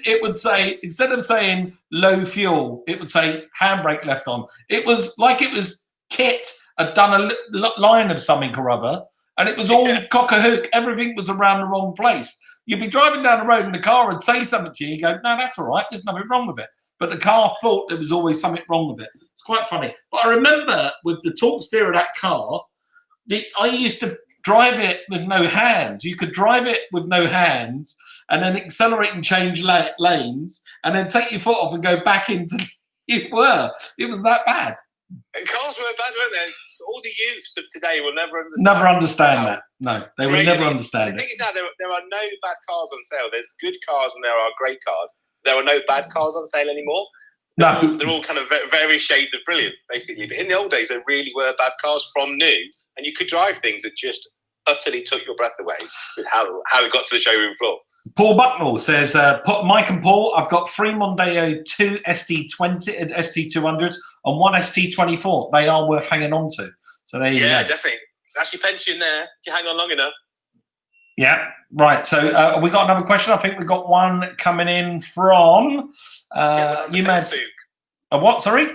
Speaker 1: it would say, instead of saying low fuel, it would say handbrake left on. It was like it was Kit had done a line of something or other, and it was all cock-a-hook. Everything was around the wrong place. You'd be driving down the road and the car would say something to you. You go, no, that's all right. There's nothing wrong with it. But the car thought there was always something wrong with it. It's quite funny. But I remember with the torque steer of that car, I used to drive it with no hands. You could drive it with no hands and then accelerate and change lanes and then take your foot off and go back into It was that bad.
Speaker 2: And cars were bad, weren't they? All the youths of today will never understand.
Speaker 1: Never understand that. No, they will never understand it.
Speaker 2: The thing is now, there are no bad cars on sale. There's good cars and there are great cars. There are no bad cars on sale anymore. They're all kind of various shades of brilliant, basically. But in the old days, there really were bad cars from new. And you could drive things that just utterly took your breath away with how it got to the showroom floor.
Speaker 1: Paul Bucknell says, Mike and Paul, I've got 3 Mondeo, 2 ST200s and 1 ST24. They are worth hanging on to. So there you go.
Speaker 2: Yeah, definitely. That's your pension there, if you hang on long enough.
Speaker 1: Yeah, right. So we got another question. I think we've got one coming in from
Speaker 2: Facebook.
Speaker 1: A what, sorry?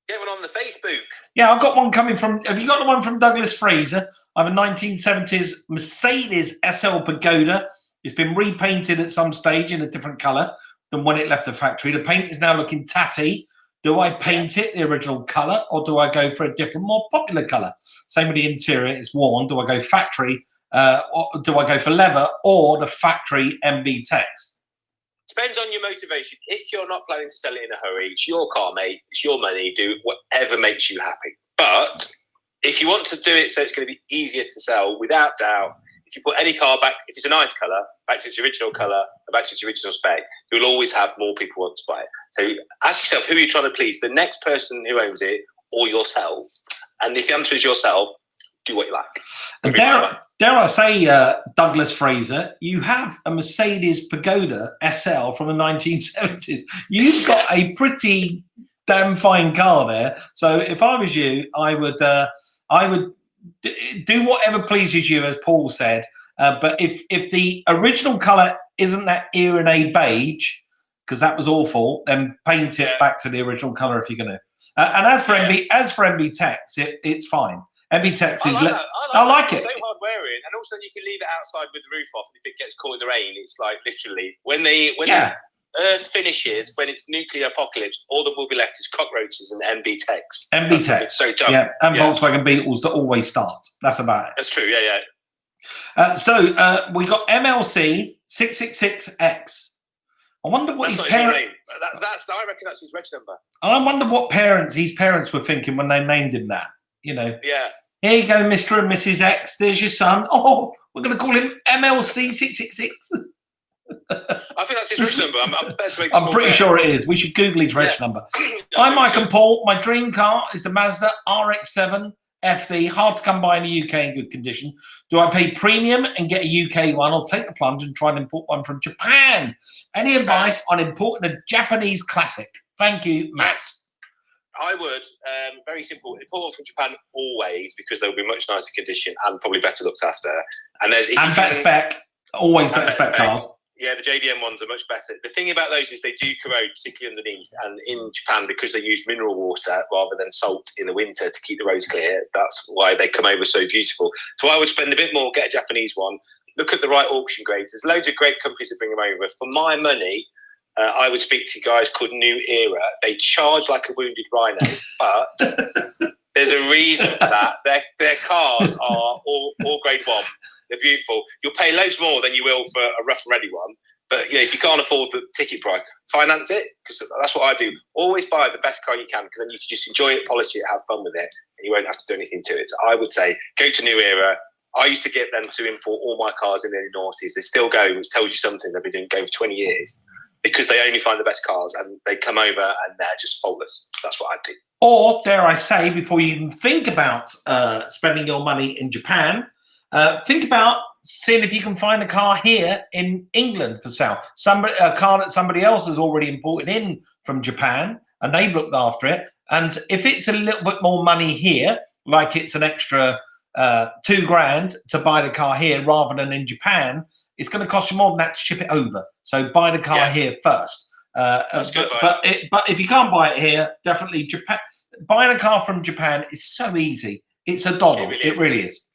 Speaker 2: Get one on the Facebook.
Speaker 1: Yeah, I've got one coming from, have you got the one from Douglas Fraser? I have a 1970s Mercedes SL Pagoda. It's been repainted at some stage in a different colour than when it left the factory. The paint is now looking tatty. Do I paint it the original colour or do I go for a different, more popular colour? Same with the interior, it's worn. Do I go factory or do I go for leather or the factory MB Tex?
Speaker 2: Depends on your motivation. If you're not planning to sell it in a hurry, it's your car, mate. It's your money. Do whatever makes you happy. But if you want to do it so it's going to be easier to sell, without doubt, if you put any car back, if it's a nice colour, back to its original colour, back to its original spec, you'll always have more people want to buy it. So ask yourself, who are you trying to please? The next person who owns it or yourself? And if the answer is yourself, do what you like.
Speaker 1: And dare I say, Douglas Fraser, you have a Mercedes Pagoda SL from the 1970s. You've got a pretty damn fine car there. So if I was you, I would do whatever pleases you, as Paul said. But if the original colour isn't that Iron beige, because that was awful, then paint it back to the original colour if you're going to. And as for MB Tex, it's fine. MB Tex is. I like it.
Speaker 2: It's so hard wearing, and also you can leave it outside with the roof off. And if it gets caught in the rain, it's like literally when the Earth finishes, when it's nuclear apocalypse, all that will be left is cockroaches and MB Tex.
Speaker 1: MB Tex.
Speaker 2: It's so dumb.
Speaker 1: Yeah, and Volkswagen Beetles that always start. That's about it.
Speaker 2: That's true. Yeah.
Speaker 1: So we got MLC 666X. I wonder what his parents.
Speaker 2: I reckon that's his reg number.
Speaker 1: I wonder what his parents were thinking when they named him that. You know.
Speaker 2: Yeah.
Speaker 1: Here you go, Mr. and Mrs. X. There's your son. Oh, we're going to call him MLC 666.
Speaker 2: I think that's his reg number.
Speaker 1: I'm pretty sure it is. We should Google his reg number. I'm Mike and Paul. My dream car is the Mazda RX-7 FD, hard to come by in the UK in good condition. Do I pay premium and get a UK one, or take the plunge and try and import one from Japan? Any advice on importing a Japanese classic? Thank you, Matt.
Speaker 2: I would. Very simple. Import one from Japan always, because they'll be much nicer condition and probably better looked after. And better
Speaker 1: spec. Always better spec cars.
Speaker 2: Yeah, the JDM ones are much better. The thing about those is they do corrode, particularly underneath. And in Japan, because they use mineral water rather than salt in the winter to keep the roads clear, that's why they come over so beautiful. So I would spend a bit more, get a Japanese one, look at the right auction grades. There's loads of great companies that bring them over. For my money, I would speak to guys called New Era. They charge like a wounded rhino, but there's a reason for that. Their cars are all grade one. They're beautiful. You'll pay loads more than you will for a rough and ready one. But if you can't afford the ticket price, finance it, because that's what I do. Always buy the best car you can, because then you can just enjoy it, polish it, have fun with it, and you won't have to do anything to it. So I would say go to New Era. I used to get them to import all my cars in the early noughties. They still go, which tells you something. They've been going for 20 years, because they only find the best cars, and they come over and they're just faultless. That's what I do.
Speaker 1: Or, dare I say, before you even think about spending your money in Japan, think about seeing if you can find a car here in England for sale. A car that somebody else has already imported in from Japan, and they've looked after it. And if it's a little bit more money here, like it's an extra $2,000 to buy the car here rather than in Japan, it's going to cost you more than that to ship it over. So buy the car here first.
Speaker 2: That's good,
Speaker 1: but if you can't buy it here, definitely Japan. Buying a car from Japan is so easy. It's a doddle. It really is.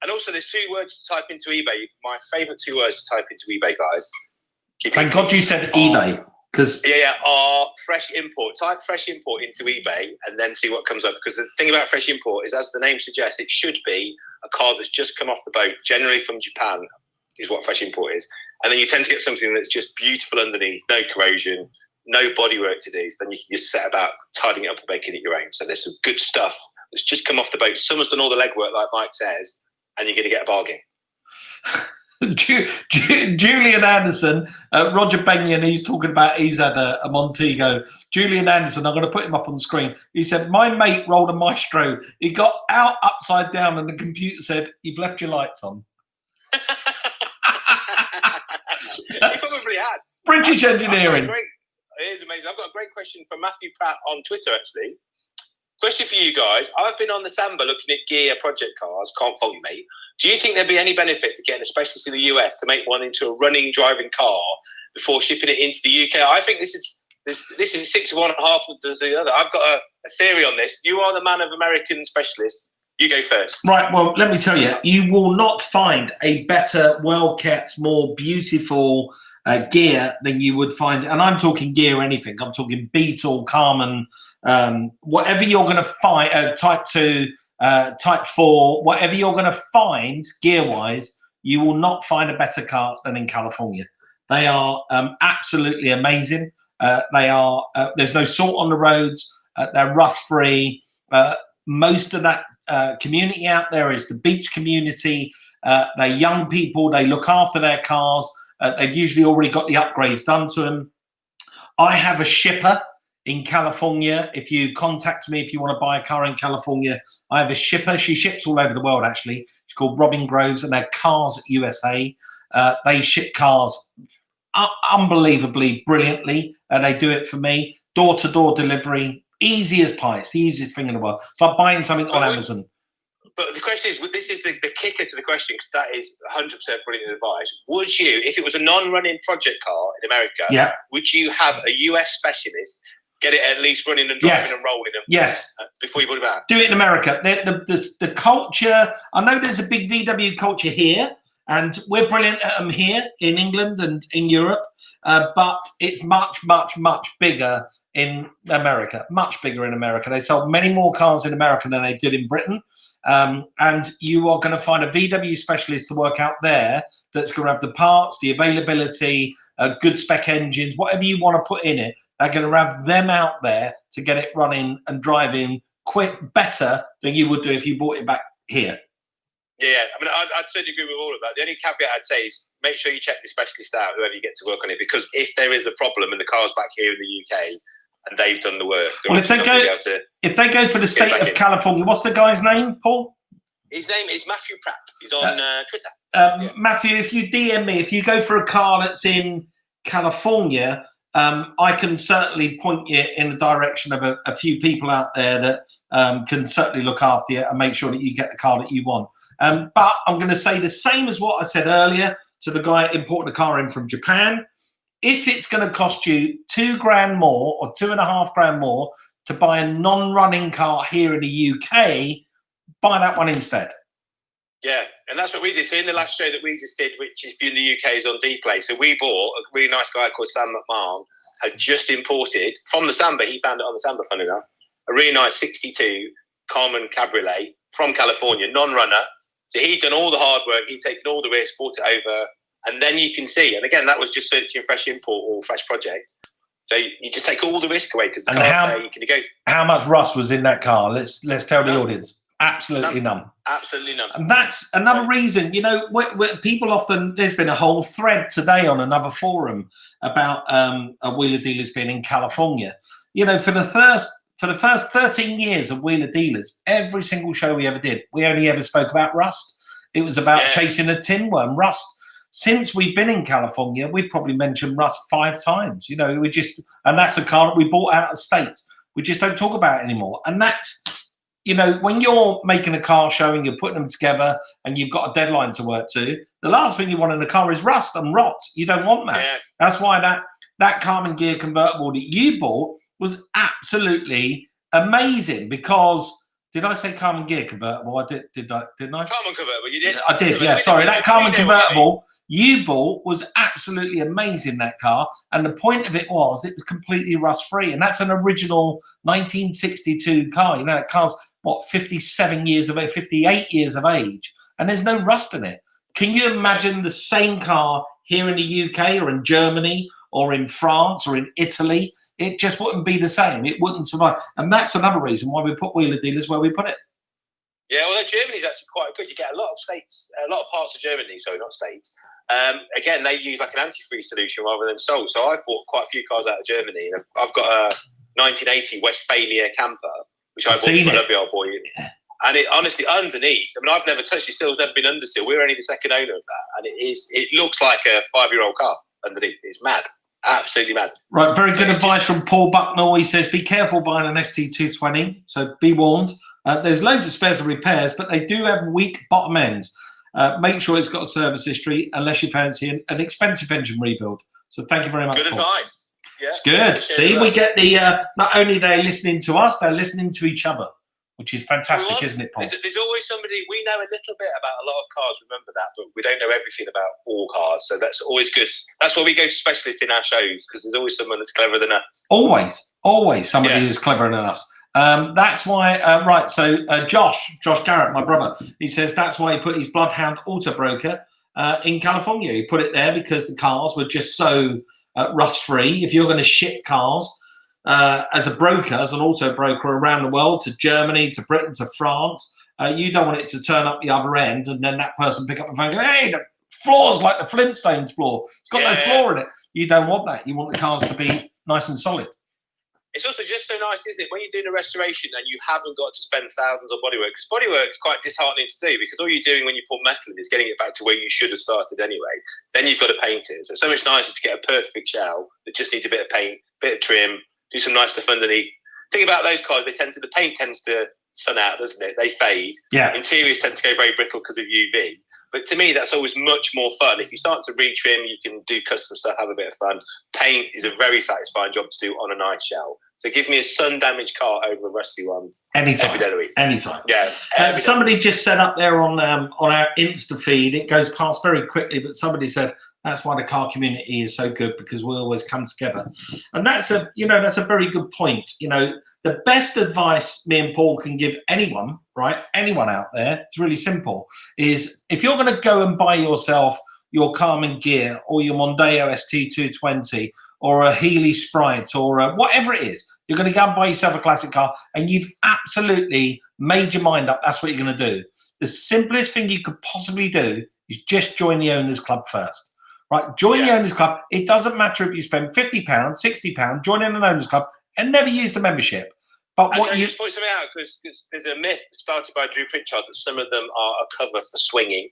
Speaker 2: And also, there's 2 words to type into eBay. My favourite 2 words to type into eBay, guys.
Speaker 1: Thank God you said eBay.
Speaker 2: Are fresh import. Type fresh import into eBay and then see what comes up. Because the thing about fresh import is, as the name suggests, it should be a car that's just come off the boat, generally from Japan, is what fresh import is. And then you tend to get something that's just beautiful underneath, no corrosion, no bodywork to do. So then you can just set about tidying it up and making it your own. So there's some good stuff that's just come off the boat. Someone's done all the legwork, like Mike says, and you're going to get a bargain.
Speaker 1: Julian Anderson, Roger Benyon, he's talking about he's had a Montego. Julian Anderson, I'm going to put him up on the screen. He said, my mate rolled a Maestro. He got out upside down and the computer said, you've left your lights on.
Speaker 2: He probably had.
Speaker 1: British engineering.
Speaker 2: It is amazing. I've got a great question from Matthew Pratt on Twitter, actually. Question for you guys. I've been on the Samba looking at gear project cars. Can't fault you, mate. Do you think there'd be any benefit to getting a specialist in the US to make one into a running, driving car before shipping it into the UK? I think this is 6 of one and half does the other. I've got a theory on this. You are the man of American specialists. You go first.
Speaker 1: Right. Well, let me tell you, you will not find a better, well-kept, more beautiful gear than you would find. And I'm talking gear anything. I'm talking Beetle, Carmen, whatever you're going to find, Type 2, Type 4, whatever you're going to find gear-wise, you will not find a better car than in California. They are absolutely amazing. There's no salt on the roads. They're rust-free. Most of that community out there is the beach community. They're young people. They look after their cars. They've usually already got the upgrades done to them. I have a shipper in California. If you contact me, if you want to buy a car in California, I have a shipper. She ships all over the world, actually. She's called Robin Groves, and they're Cars USA. They ship cars unbelievably brilliantly, and they do it for me. door-to-door delivery, easy as pie. It's the easiest thing in the world. It's like buying something on Amazon.
Speaker 2: But the question is, this is the kicker to the question, because that is 100% brilliant advice. Would you, if it was a non-running project car in America, would you have a US specialist get it at least running and driving and rolling them before you put it back? Do
Speaker 1: it in America. The culture, I know there's a big VW culture here, and we're brilliant at them here in England and in Europe, but it's much, much, much bigger in America. Much bigger in America. They sold many more cars in America than they did in Britain. And you are going to find a VW specialist to work out there that's going to have the parts, the availability, good spec engines, whatever you want to put in it. They're going to have them out there to get it running and driving better than you would do if you bought it back here.
Speaker 2: Yeah, I mean, I'd certainly agree with all of that. The only caveat I'd say is make sure you check the specialist out, whoever you get to work on it, because if there is a problem and the car's back here in the UK and they've done the work,
Speaker 1: well, if they go for the state of California, what's the guy's name, Paul?
Speaker 2: His name is Matthew Pratt. He's on Twitter.
Speaker 1: Matthew, if you DM me, if you go for a car that's in California, I can certainly point you in the direction of a few people out there that can certainly look after you and make sure that you get the car that you want. But I'm going to say the same as what I said earlier to the guy importing a car in from Japan. If it's going to cost you $2,000 more or $2,500 more to buy a non-running car here in the UK, buy that one instead.
Speaker 2: Yeah, and that's what we did. So in the last show that we just did, which is in the UK, is on Dplay. So we bought a really nice guy called Sam McMahon, had just imported from the Samba. He found it on the Samba, funny enough. A really nice 62 Carmen Cabriolet from California, non-runner. So he'd done all the hard work. He'd taken all the risk, brought it over. And then you can see, and again, that was just searching fresh import or fresh project. So you just take all the risk away because the car's there. You can go.
Speaker 1: How much rust was in that car? Let's tell the audience. Absolutely none.
Speaker 2: Absolutely none.
Speaker 1: And that's another reason, you know, people often, there's been a whole thread today on another forum about wheeler dealers being in California. You know, for the first 13 years of wheeler dealers, every single show we ever did, we only ever spoke about rust. It was about chasing a tin worm, rust. Since we've been in California, we've probably mentioned rust 5 times. You know, and that's a car that we bought out of state. We just don't talk about it anymore. And that's, you know, when you're making a car show and you're putting them together and you've got a deadline to work to, the last thing you want in a car is rust and rot. You don't want that. Yeah. That's why that Carmen Gear convertible that you bought was absolutely amazing because, did I say Carmen Gear convertible? I didn't I?
Speaker 2: Carmen convertible, you did.
Speaker 1: I did, yeah, sorry. That Carmen convertible you bought was absolutely amazing, that car. And the point of it was completely rust-free. And that's an original 1962 car. You know, that car's, 58 years of age. And there's no rust in it. Can you imagine the same car here in the UK or in Germany or in France or in Italy? It just wouldn't be the same. It wouldn't survive. And that's another reason why we put wheeler dealers where we put it.
Speaker 2: Yeah, well, Germany's actually quite good. You get a lot of parts of Germany, sorry, not states. Again, they use like an antifreeze solution rather than salt. So I've bought quite a few cars out of Germany. I've got a 1980 Westphalia camper, which I bought from a lovely old boy. And it honestly, underneath, I mean, I've never touched it. Still's never been under seal. We're only the second owner of that. And it looks like a 5-year-old car underneath. It's mad. Absolutely mad.
Speaker 1: Right, very good advice from Paul Bucknell. He says, be careful buying an ST220. So be warned. There's loads of spares and repairs, but they do have weak bottom ends. Make sure it's got a service history unless you fancy an expensive engine rebuild. So thank you very much,
Speaker 2: Good
Speaker 1: Paul.
Speaker 2: advice. Yeah,
Speaker 1: it's good. See, we get the, not only are they listening to us, they're listening to each other, which is fantastic, isn't it, Paul?
Speaker 2: There's always somebody, we know a little bit about a lot of cars, remember that, but we don't know everything about all cars. So that's always good. That's why we go to specialists in our shows, because there's always someone that's cleverer than us. Always somebody who's cleverer than us. That's why, right, so Josh Garrett, my brother, he says that's why he put his Bloodhound Auto Broker in California. He put it there because the cars were just so rust-free. If you're going to ship cars as a broker, as an auto broker around the world, to Germany, to Britain, to France, you don't want it to turn up the other end and then that person pick up the phone and go, hey, the floor's like the Flintstones floor. It's got no floor in it. You don't want that. You want the cars to be nice and solid. It's also just so nice, isn't it, when you're doing a restoration and you haven't got to spend thousands on bodywork, because bodywork is quite disheartening to do, because all you're doing when you put metal in is getting it back to where you should have started anyway. Then you've got to paint it. So much nicer to get a perfect shell that just needs a bit of paint, bit of trim, do some nice stuff underneath. Think about those cars. The paint tends to sun out, doesn't it? They fade.
Speaker 1: Yeah.
Speaker 2: Interiors tend to go very brittle because of UV. But to me, that's always much more fun. If you start to retrim, you can do custom stuff, have a bit of fun. Paint is a very satisfying job to do on a nice shell. So give me a sun-damaged car over a rusty one.
Speaker 1: Anytime.
Speaker 2: Every day of the week.
Speaker 1: Anytime.
Speaker 2: Yeah.
Speaker 1: Somebody just said up there on our Insta feed, it goes past very quickly, but somebody said, that's why the car community is so good, because we always come together. And that's a very good point. The best advice me and Paul can give anyone, right? Anyone out there, it's really simple, is if you're going to go and buy yourself your Carmen Gear or your Mondeo ST220 or a Healy Sprite or whatever it is, you're going to go and buy yourself a classic car and you've absolutely made your mind up. That's what you're going to do. The simplest thing you could possibly do is just join the Owners Club first. Right, join the Owners Club. It doesn't matter if you spend £50, £60, join in an Owners Club and never use the membership. But what you
Speaker 2: just point something out, because there's a myth started by Drew Pritchard that some of them are a cover for swinging.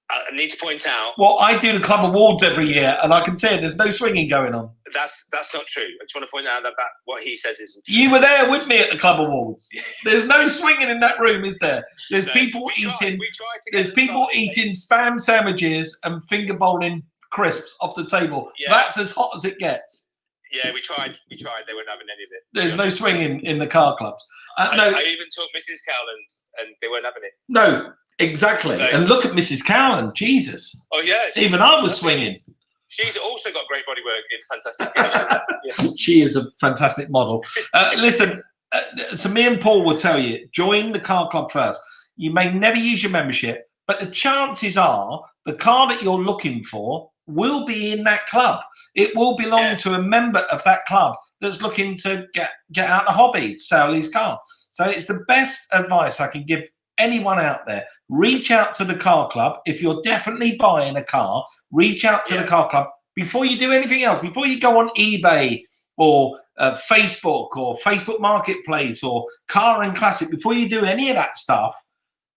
Speaker 2: I need to point out.
Speaker 1: Well, I do the club awards every year, and I can tell you there's no swinging going on.
Speaker 2: That's not true. I just want to point out that what he says isn't true.
Speaker 1: You were there with me at the club awards. There's no swinging in that room, is there? There's people eating. There's people eating spam sandwiches and finger bowling crisps off the table. Yeah. That's as hot as it gets.
Speaker 2: Yeah, we tried. They weren't having any of it.
Speaker 1: There's no swinging in the car clubs.
Speaker 2: I even took Mrs. Cowland, and they weren't having it.
Speaker 1: No. Exactly. And look at Mrs. Cowland. Jesus.
Speaker 2: Oh, yeah.
Speaker 1: Even I was swinging.
Speaker 2: She's also got great bodywork in fantastic condition. Yeah.
Speaker 1: She is a fantastic model. Listen, so me and Paul will tell you, join the car club first. You may never use your membership, but the chances are the car that you're looking for will be in that club. It will belong to a member of that club that's looking to get out the hobby, sell his car. So it's the best advice I can give anyone out there. Reach out to the car club. If you're definitely buying a car, reach out to the car club before you do anything else. Before you go on eBay or Facebook or Facebook Marketplace or Car and Classic, before you do any of that stuff,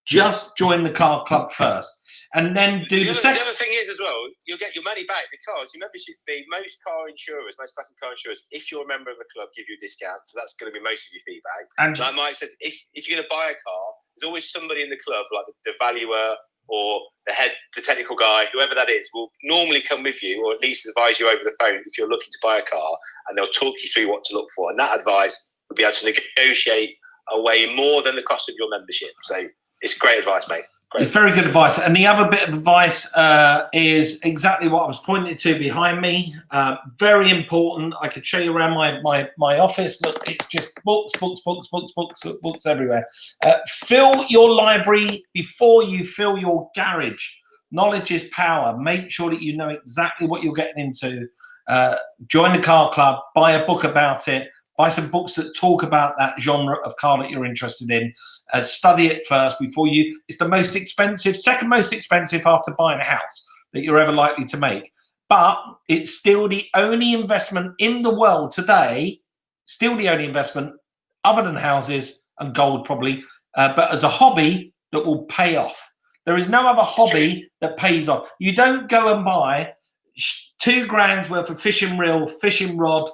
Speaker 1: just join the car club first. And then do the second.
Speaker 2: The other thing is as well, you'll get your money back because your membership fee, most classic car insurers, if you're a member of a club, give you a discount. So that's going to be most of your feedback. And like Mike says, if you're going to buy a car, there's always somebody in the club, like the valuer or the technical guy, whoever that is, will normally come with you or at least advise you over the phone if you're looking to buy a car, and they'll talk you through what to look for. And that advice will be able to negotiate away more than the cost of your membership. So it's great advice, mate. Great. It's
Speaker 1: very good advice. And the other bit of advice is exactly what I was pointing to behind me. Very important. I could show you around my office. Look, it's just books everywhere. Fill your library before you fill your garage. Knowledge is power. Make sure that you know exactly what you're getting into. Join the car club. Buy a book about it. Buy some books that talk about that genre of car that you're interested in. Study it first before you. It's the most expensive, second most expensive after buying a house that you're ever likely to make. But it's still the only investment in the world today, still the only investment other than houses and gold probably, but as a hobby that will pay off. There is no other hobby that pays off. You don't go and buy $2,000 worth of fishing reel, fishing rod,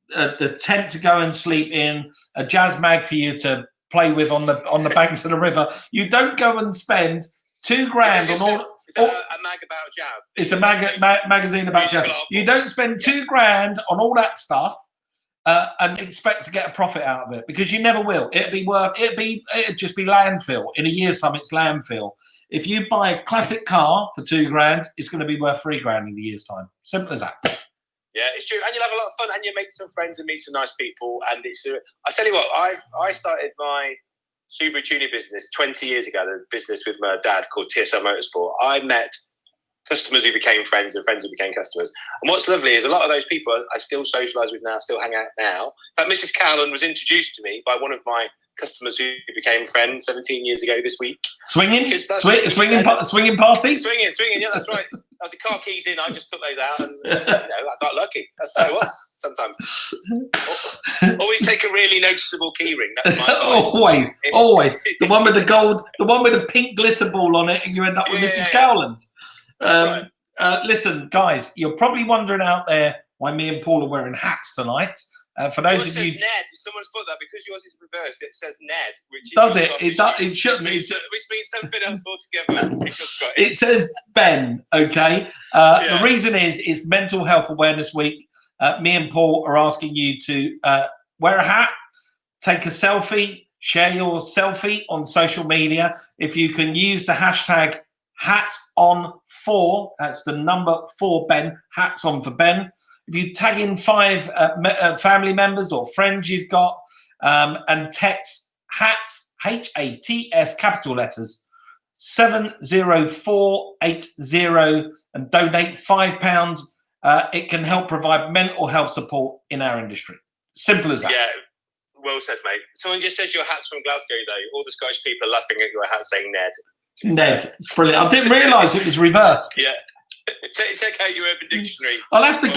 Speaker 1: the tent to go and sleep in, a jazz mag for you to play with on the banks of the river. You don't go and spend $2,000 on all.
Speaker 2: Is that a mag about jazz?
Speaker 1: It's a magazine about jazz. You don't spend $2,000 on all that stuff and expect to get a profit out of it, because you never will. It'd just be landfill. In a year's time, it's landfill. If you buy a classic car for $2,000, it's going to be worth $3,000 in a year's time. Simple as that.
Speaker 2: Yeah, it's true, and you'll have a lot of fun, and you'll make some friends and meet some nice people. And it's I tell you what, I started my Subaru tuning business 20 years ago, the business with my dad called TSL Motorsport. I met customers who became friends and friends who became customers. And what's lovely is a lot of those people I still socialise with now, still hang out now. In fact, Mrs. Cowland was introduced to me by one of my customers who became friends 17 years ago this week.
Speaker 1: Swinging party?
Speaker 2: Swinging, yeah, that's right. As the car keys in, I just took those out and I got lucky. That's how it was sometimes. Always take a really noticeable key ring. That's my advice.
Speaker 1: Always. The one with the gold, the one with the pink glitter ball on it, and you end up with Mrs. Cowland.
Speaker 2: That's right.
Speaker 1: Listen, guys, you're probably wondering out there, why me and Paul are wearing hats tonight. For those of you,
Speaker 2: Ned. Someone's put that because yours is reversed. It says Ned, which
Speaker 1: does it? It shouldn't.
Speaker 2: Which means something else altogether.
Speaker 1: It says Ben. Okay. The reason is it's Mental Health Awareness Week. Me and Paul are asking you to wear a hat, take a selfie, share your selfie on social media. If you can use the hashtag #HatsOn4, that's the number 4 Ben. Hats on for Ben. If you tag in 5 family members or friends you've got and text HATS, HATS, capital letters, 70480 and donate £5, it can help provide mental health support in our industry. Simple as that.
Speaker 2: Yeah, well said, mate. Someone just said your hat's from Glasgow, though. All the Scottish people are laughing at your hat saying Ned.
Speaker 1: Ned, it's brilliant. I didn't realise it was reversed.
Speaker 2: Yeah. Check out your Urban Dictionary.
Speaker 1: I'll have to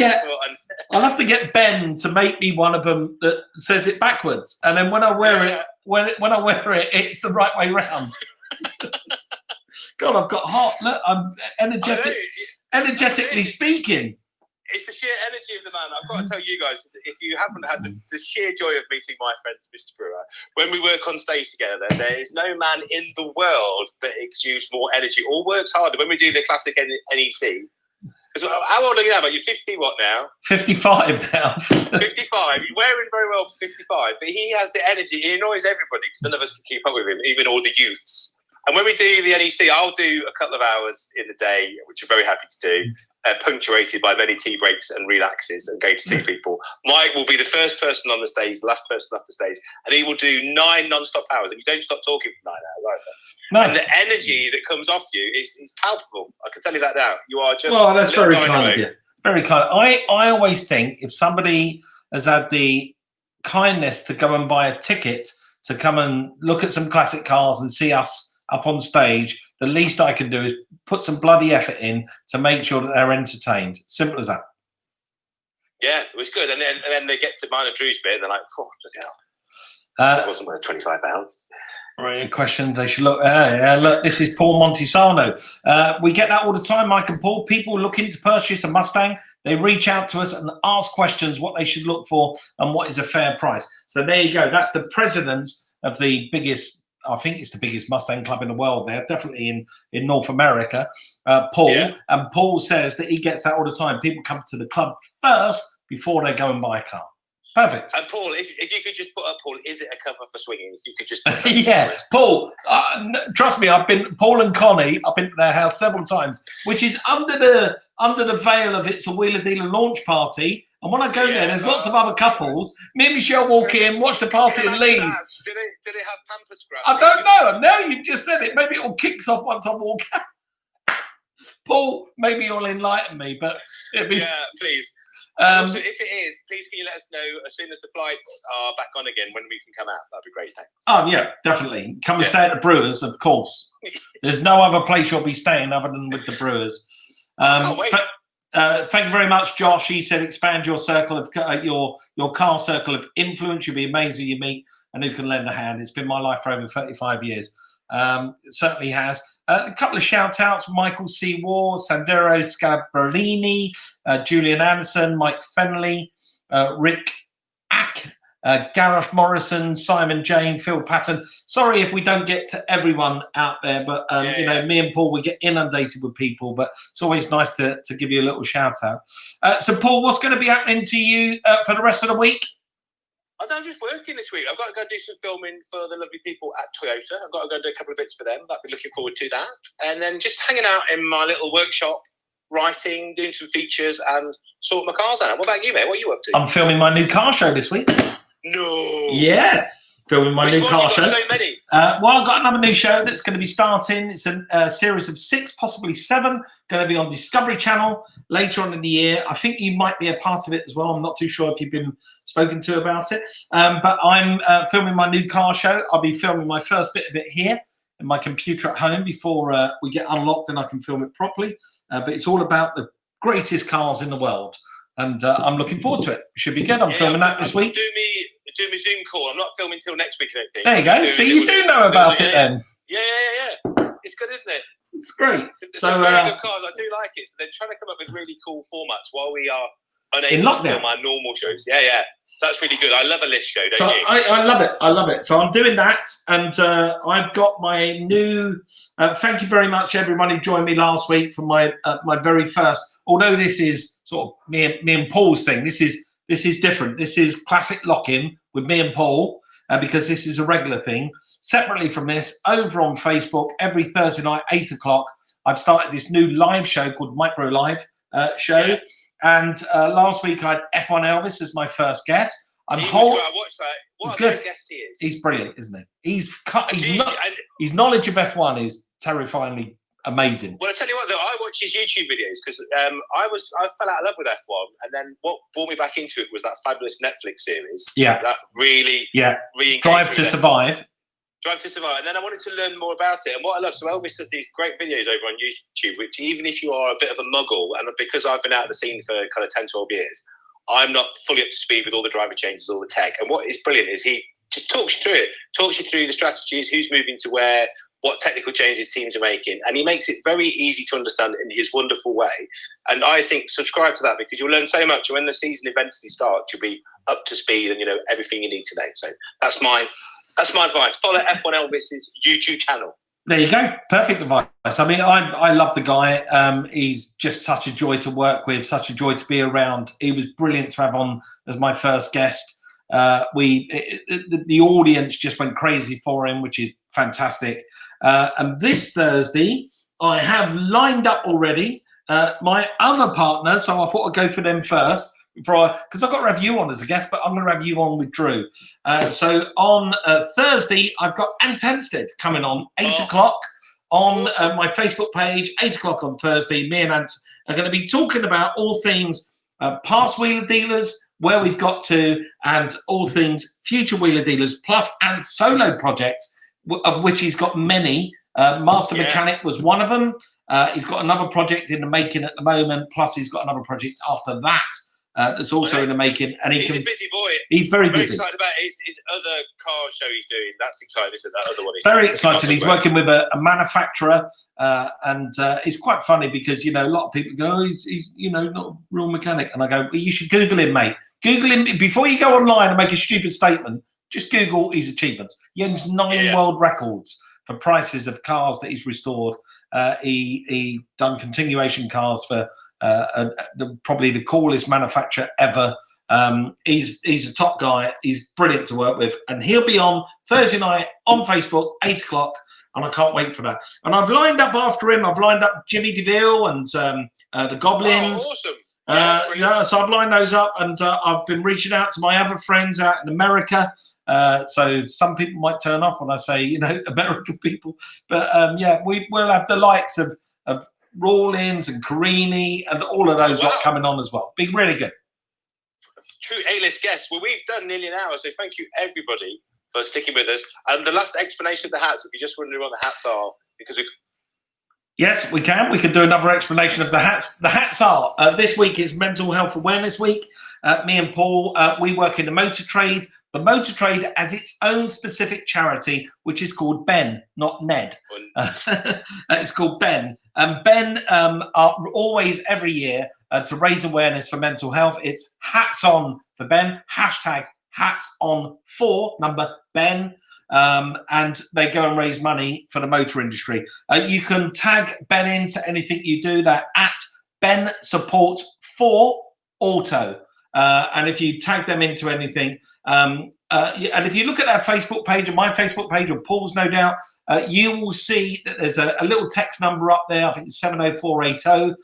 Speaker 1: get Ben to make me one of them that says it backwards, and then when I wear it, when I wear it, it's the right way round. God, I've got heart. Look, I'm energetically speaking.
Speaker 2: It's the sheer energy of the man. I've got to tell you guys, if you haven't had the sheer joy of meeting my friend, Mr. Brewer, when we work on stage together, there is no man in the world that exudes more energy or works harder. When we do the classic NEC, because how old are you now? You're 50 what now?
Speaker 1: 55 now.
Speaker 2: 55. You're wearing very well for 55, but he has the energy. He annoys everybody because none of us can keep up with him, even all the youths. And when we do the NEC, I'll do a couple of hours in the day, which I'm very happy to do. Punctuated by many tea breaks and relaxes and going to see people. Mike will be the first person on the stage, the last person off the stage, and he will do 9 non-stop hours, and you don't stop talking for 9 hours either. No. And the energy that comes off you is palpable. I can tell you that now. You are just
Speaker 1: that's very kind of you. Very kind. I always think if somebody has had the kindness to go and buy a ticket to come and look at some classic cars and see us up on stage, the least I can do is put some bloody effort in to make sure that they're entertained. Simple as that.
Speaker 2: Yeah, it was good. And then they get to mine and Drew's bit and they're like, oh, bloody hell. That wasn't worth £25.
Speaker 1: Right, questions they should look. Look, this is Paul Montesano. We get that all the time, Mike and Paul. People looking to purchase a Mustang, they reach out to us and ask questions what they should look for and what is a fair price. So there you go. That's the president of the biggest, I think it's the biggest Mustang club in the world there, definitely in North America, Paul. Yeah. And Paul says that he gets that all the time. People come to the club first before they go and buy a car. Perfect.
Speaker 2: And Paul, if you could just put up, Paul, is it a cover for swinging? If you could just
Speaker 1: yeah, Paul, trust me, Paul and Connie, I've been to their house several times, which is under the veil of it's a Wheeler Dealer launch party. And when I go there, there's lots of other couples. Me and Michelle walk in, watch the party and leave.
Speaker 2: Do they have pamper scrap?
Speaker 1: I don't know. Now you've just said it. Maybe it all kicks off once I walk out. Paul, maybe you'll enlighten me, but it'd be...
Speaker 2: Yeah, please. Also, if it is, please can you let us know as soon as the flights are back on again when we can come out. That'd be great, thanks.
Speaker 1: Oh, yeah, definitely. Come and stay at the Brewers, of course. There's no other place you'll be staying other than with the Brewers.
Speaker 2: Can't wait.
Speaker 1: Thank you very much, Josh. He said expand your circle of your car circle of influence. You'll be amazed who you meet and who can lend a hand. It's been my life for over 35 years. It certainly has. A couple of shout outs: Michael C. Ward, Sandero Scabrellini, Julian Anderson, Mike Fenley, Rick Ack, Gareth Morrison, Simon Jane, Phil Patton. Sorry if we don't get to everyone out there, but me and Paul, we get inundated with people, but it's always nice to give you a little shout out. So Paul, what's going to be happening to you for the rest of the week?
Speaker 2: I'm just working this week. I've got to go and do some filming for the lovely people at Toyota. I've got to go and do a couple of bits for them. I'll be looking forward to that. And then just hanging out in my little workshop, writing, doing some features and sorting my cars out. What about you, mate? What are you up to?
Speaker 1: I'm filming my new car show this week.
Speaker 2: No.
Speaker 1: Yes. Filming my new car show.
Speaker 2: So many.
Speaker 1: Well, I've got another new show that's going to be starting. It's a series of 6, possibly 7, going to be on Discovery Channel later on in the year. I think you might be a part of it as well. I'm not too sure if you've been spoken to about it. But I'm filming my new car show. I'll be filming my first bit of it here in my computer at home before we get unlocked and I can film it properly. But it's all about the greatest cars in the world. And I'm looking forward to it. Should be good. I'm filming that this week.
Speaker 2: Do me Zoom call. I'm not filming till next week, I don't think.
Speaker 1: There you go. See, you do know about it then.
Speaker 2: Yeah. It's good, isn't it?
Speaker 1: It's great.
Speaker 2: So very good cars. I do like it. So they're trying to come up with really cool formats while we are unable to film our normal shows. Yeah. So that's really good. I love a list show, don't you?
Speaker 1: I love it. I love it. So I'm doing that, and I've got my new. Thank you very much, everyone who joined me last week for my very first. Although this is sort of me and Paul's thing, this is different. This is Classic Lockin with me and Paul, because this is a regular thing. Separately from this, over on Facebook, every Thursday night, 8 o'clock, I've started this new live show called Mike Brewer Live show. Yeah. And last week I had F1 Elvis as my first guest.
Speaker 2: I watched that. What a great guest he is.
Speaker 1: He's brilliant, isn't he? His knowledge of F1 is terrifyingly amazing.
Speaker 2: Well, I tell you what, though, I watch his YouTube videos because I fell out of love with F1, and then what brought me back into it was that fabulous Netflix series.
Speaker 1: Yeah,
Speaker 2: that really
Speaker 1: Drive to Survive.
Speaker 2: Drive to Survive, and then I wanted to learn more about it. And what I love, so Elvis does these great videos over on YouTube, which even if you are a bit of a muggle, and because I've been out of the scene for kind of 10, 12 years, I'm not fully up to speed with all the driver changes, all the tech. And what is brilliant is he just talks you through it, talks you through the strategies, who's moving to where, what technical changes teams are making, and he makes it very easy to understand in his wonderful way. And I think subscribe to that because you'll learn so much. When the season eventually starts, you'll be up to speed and you know everything you need to know. So that's my advice. Follow F1 Elvis's YouTube channel.
Speaker 1: There you go. Perfect advice. I mean, I love the guy. He's just such a joy to work with, such a joy to be around. He was brilliant to have on as my first guest. The audience just went crazy for him, which is fantastic. And this Thursday, I have lined up already my other partner, so I thought I'd go for them first. Because I've got Revo on as a guest, but I'm going to Revo on with Drew. So on Thursday, I've got Ant Enstead coming on 8 o'clock on my Facebook page, 8 o'clock on Thursday. Me and Ant are going to be talking about all things past wheeler dealers, where we've got to, and all things future wheeler dealers, plus Ant's solo projects, of which he's got many. Master Mechanic was one of them. He's got another project in the making at the moment, plus he's got another project after that. That's also in the making, and
Speaker 2: he's a busy boy.
Speaker 1: He's very busy.
Speaker 2: Excited about his other car show he's doing. That's exciting, isn't that other one?
Speaker 1: Very excited. He's working with a manufacturer, and it's quite funny because a lot of people go, "He's not a real mechanic," and I go, "Well, you should Google him, mate. Google him before you go online and make a stupid statement. Just Google his achievements. He owns 9 world records for prices of cars that he's restored. He done continuation cars for." Probably the coolest manufacturer ever. He's a top guy. He's brilliant to work with, and he'll be on Thursday night on Facebook, 8 o'clock, and I can't wait for that. And I've lined up after him. I've lined up Jimmy DeVille and the Goblins.
Speaker 2: Oh, awesome!
Speaker 1: So I've lined those up, and I've been reaching out to my other friends out in America. So some people might turn off when I say American people, but we'll have the likes of Rawlins and Carini and all of those lot coming on as well. Be really good.
Speaker 2: True A-list guests. Well, we've done nearly an hour, so thank you everybody for sticking with us. And the last explanation of the hats, if you're just wondering what the hats are, because
Speaker 1: yes, we can. We can do another explanation of the hats. The hats are this week is Mental Health Awareness Week. Me and Paul, we work in the motor trade. The motor trade has its own specific charity, which is called Ben, not Ned. It's called Ben. And Ben are always every year to raise awareness for mental health. It's Hats On for Ben, hashtag Hats On for number Ben. And they go and raise money for the motor industry. You can tag Ben into anything you do, that at Ben Support for Auto. And if you tag them into anything, and if you look at our Facebook page and my Facebook page, or Paul's no doubt, you will see that there's a little text number up there. I think it's 70480.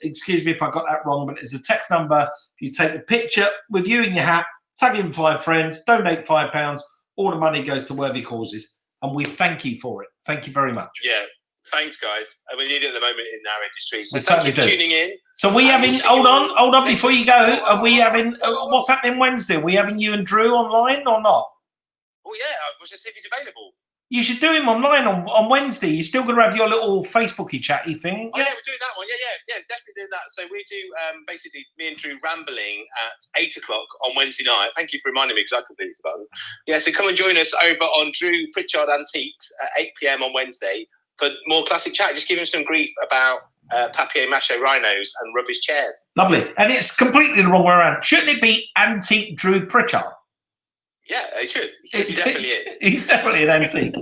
Speaker 1: Excuse me if I got that wrong, but there's a text number. If you take a picture with you in your hat, tag in 5 friends, donate £5, all the money goes to worthy causes. And we thank you for it. Thank you very much.
Speaker 2: Yeah. Thanks, guys. We need it at the moment in our industry. So thank you for tuning in.
Speaker 1: So we having, hold on, before you go, are we having, what's happening Wednesday? Are we having you and Drew online or not?
Speaker 2: Oh, yeah. We'll just see if he's available.
Speaker 1: You should do him online on Wednesday. You're still going to have your little Facebooky chatty thing.
Speaker 2: Oh, yeah, we're doing that one. Yeah, definitely doing that. So we do basically me and Drew rambling at 8 o'clock on Wednesday night. Thank you for reminding me because I completely forgot them. Yeah, so come and join us over on Drew Pritchard Antiques at 8 p.m. on Wednesday for more classic chat. Just give him some grief about papier-mâché rhinos and rubbish chairs.
Speaker 1: Lovely. And it's completely the wrong way around. Shouldn't it be antique Drew Pritchard?
Speaker 2: Yeah, it should. Because he definitely is.
Speaker 1: He's definitely an antique.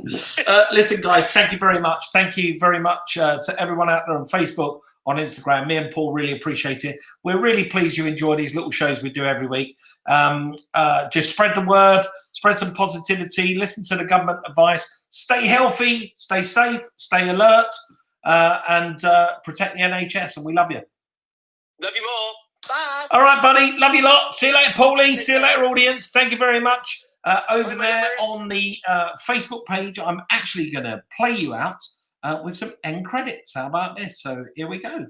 Speaker 1: Listen, guys, thank you very much. Thank you very much to everyone out there on Facebook, on Instagram. Me and Paul really appreciate it. We're really pleased you enjoy these little shows we do every week. Just spread the word, spread some positivity, listen to the government advice, stay healthy, stay safe, stay alert, and protect the NHS. And we love you.
Speaker 2: Love you more. Bye.
Speaker 1: All right, buddy. Love you lot. See you later, Paulie. See you later, audience. Thank you very much. Over there on the Facebook page, I'm actually going to play you out with some end credits. How about this? So here we go.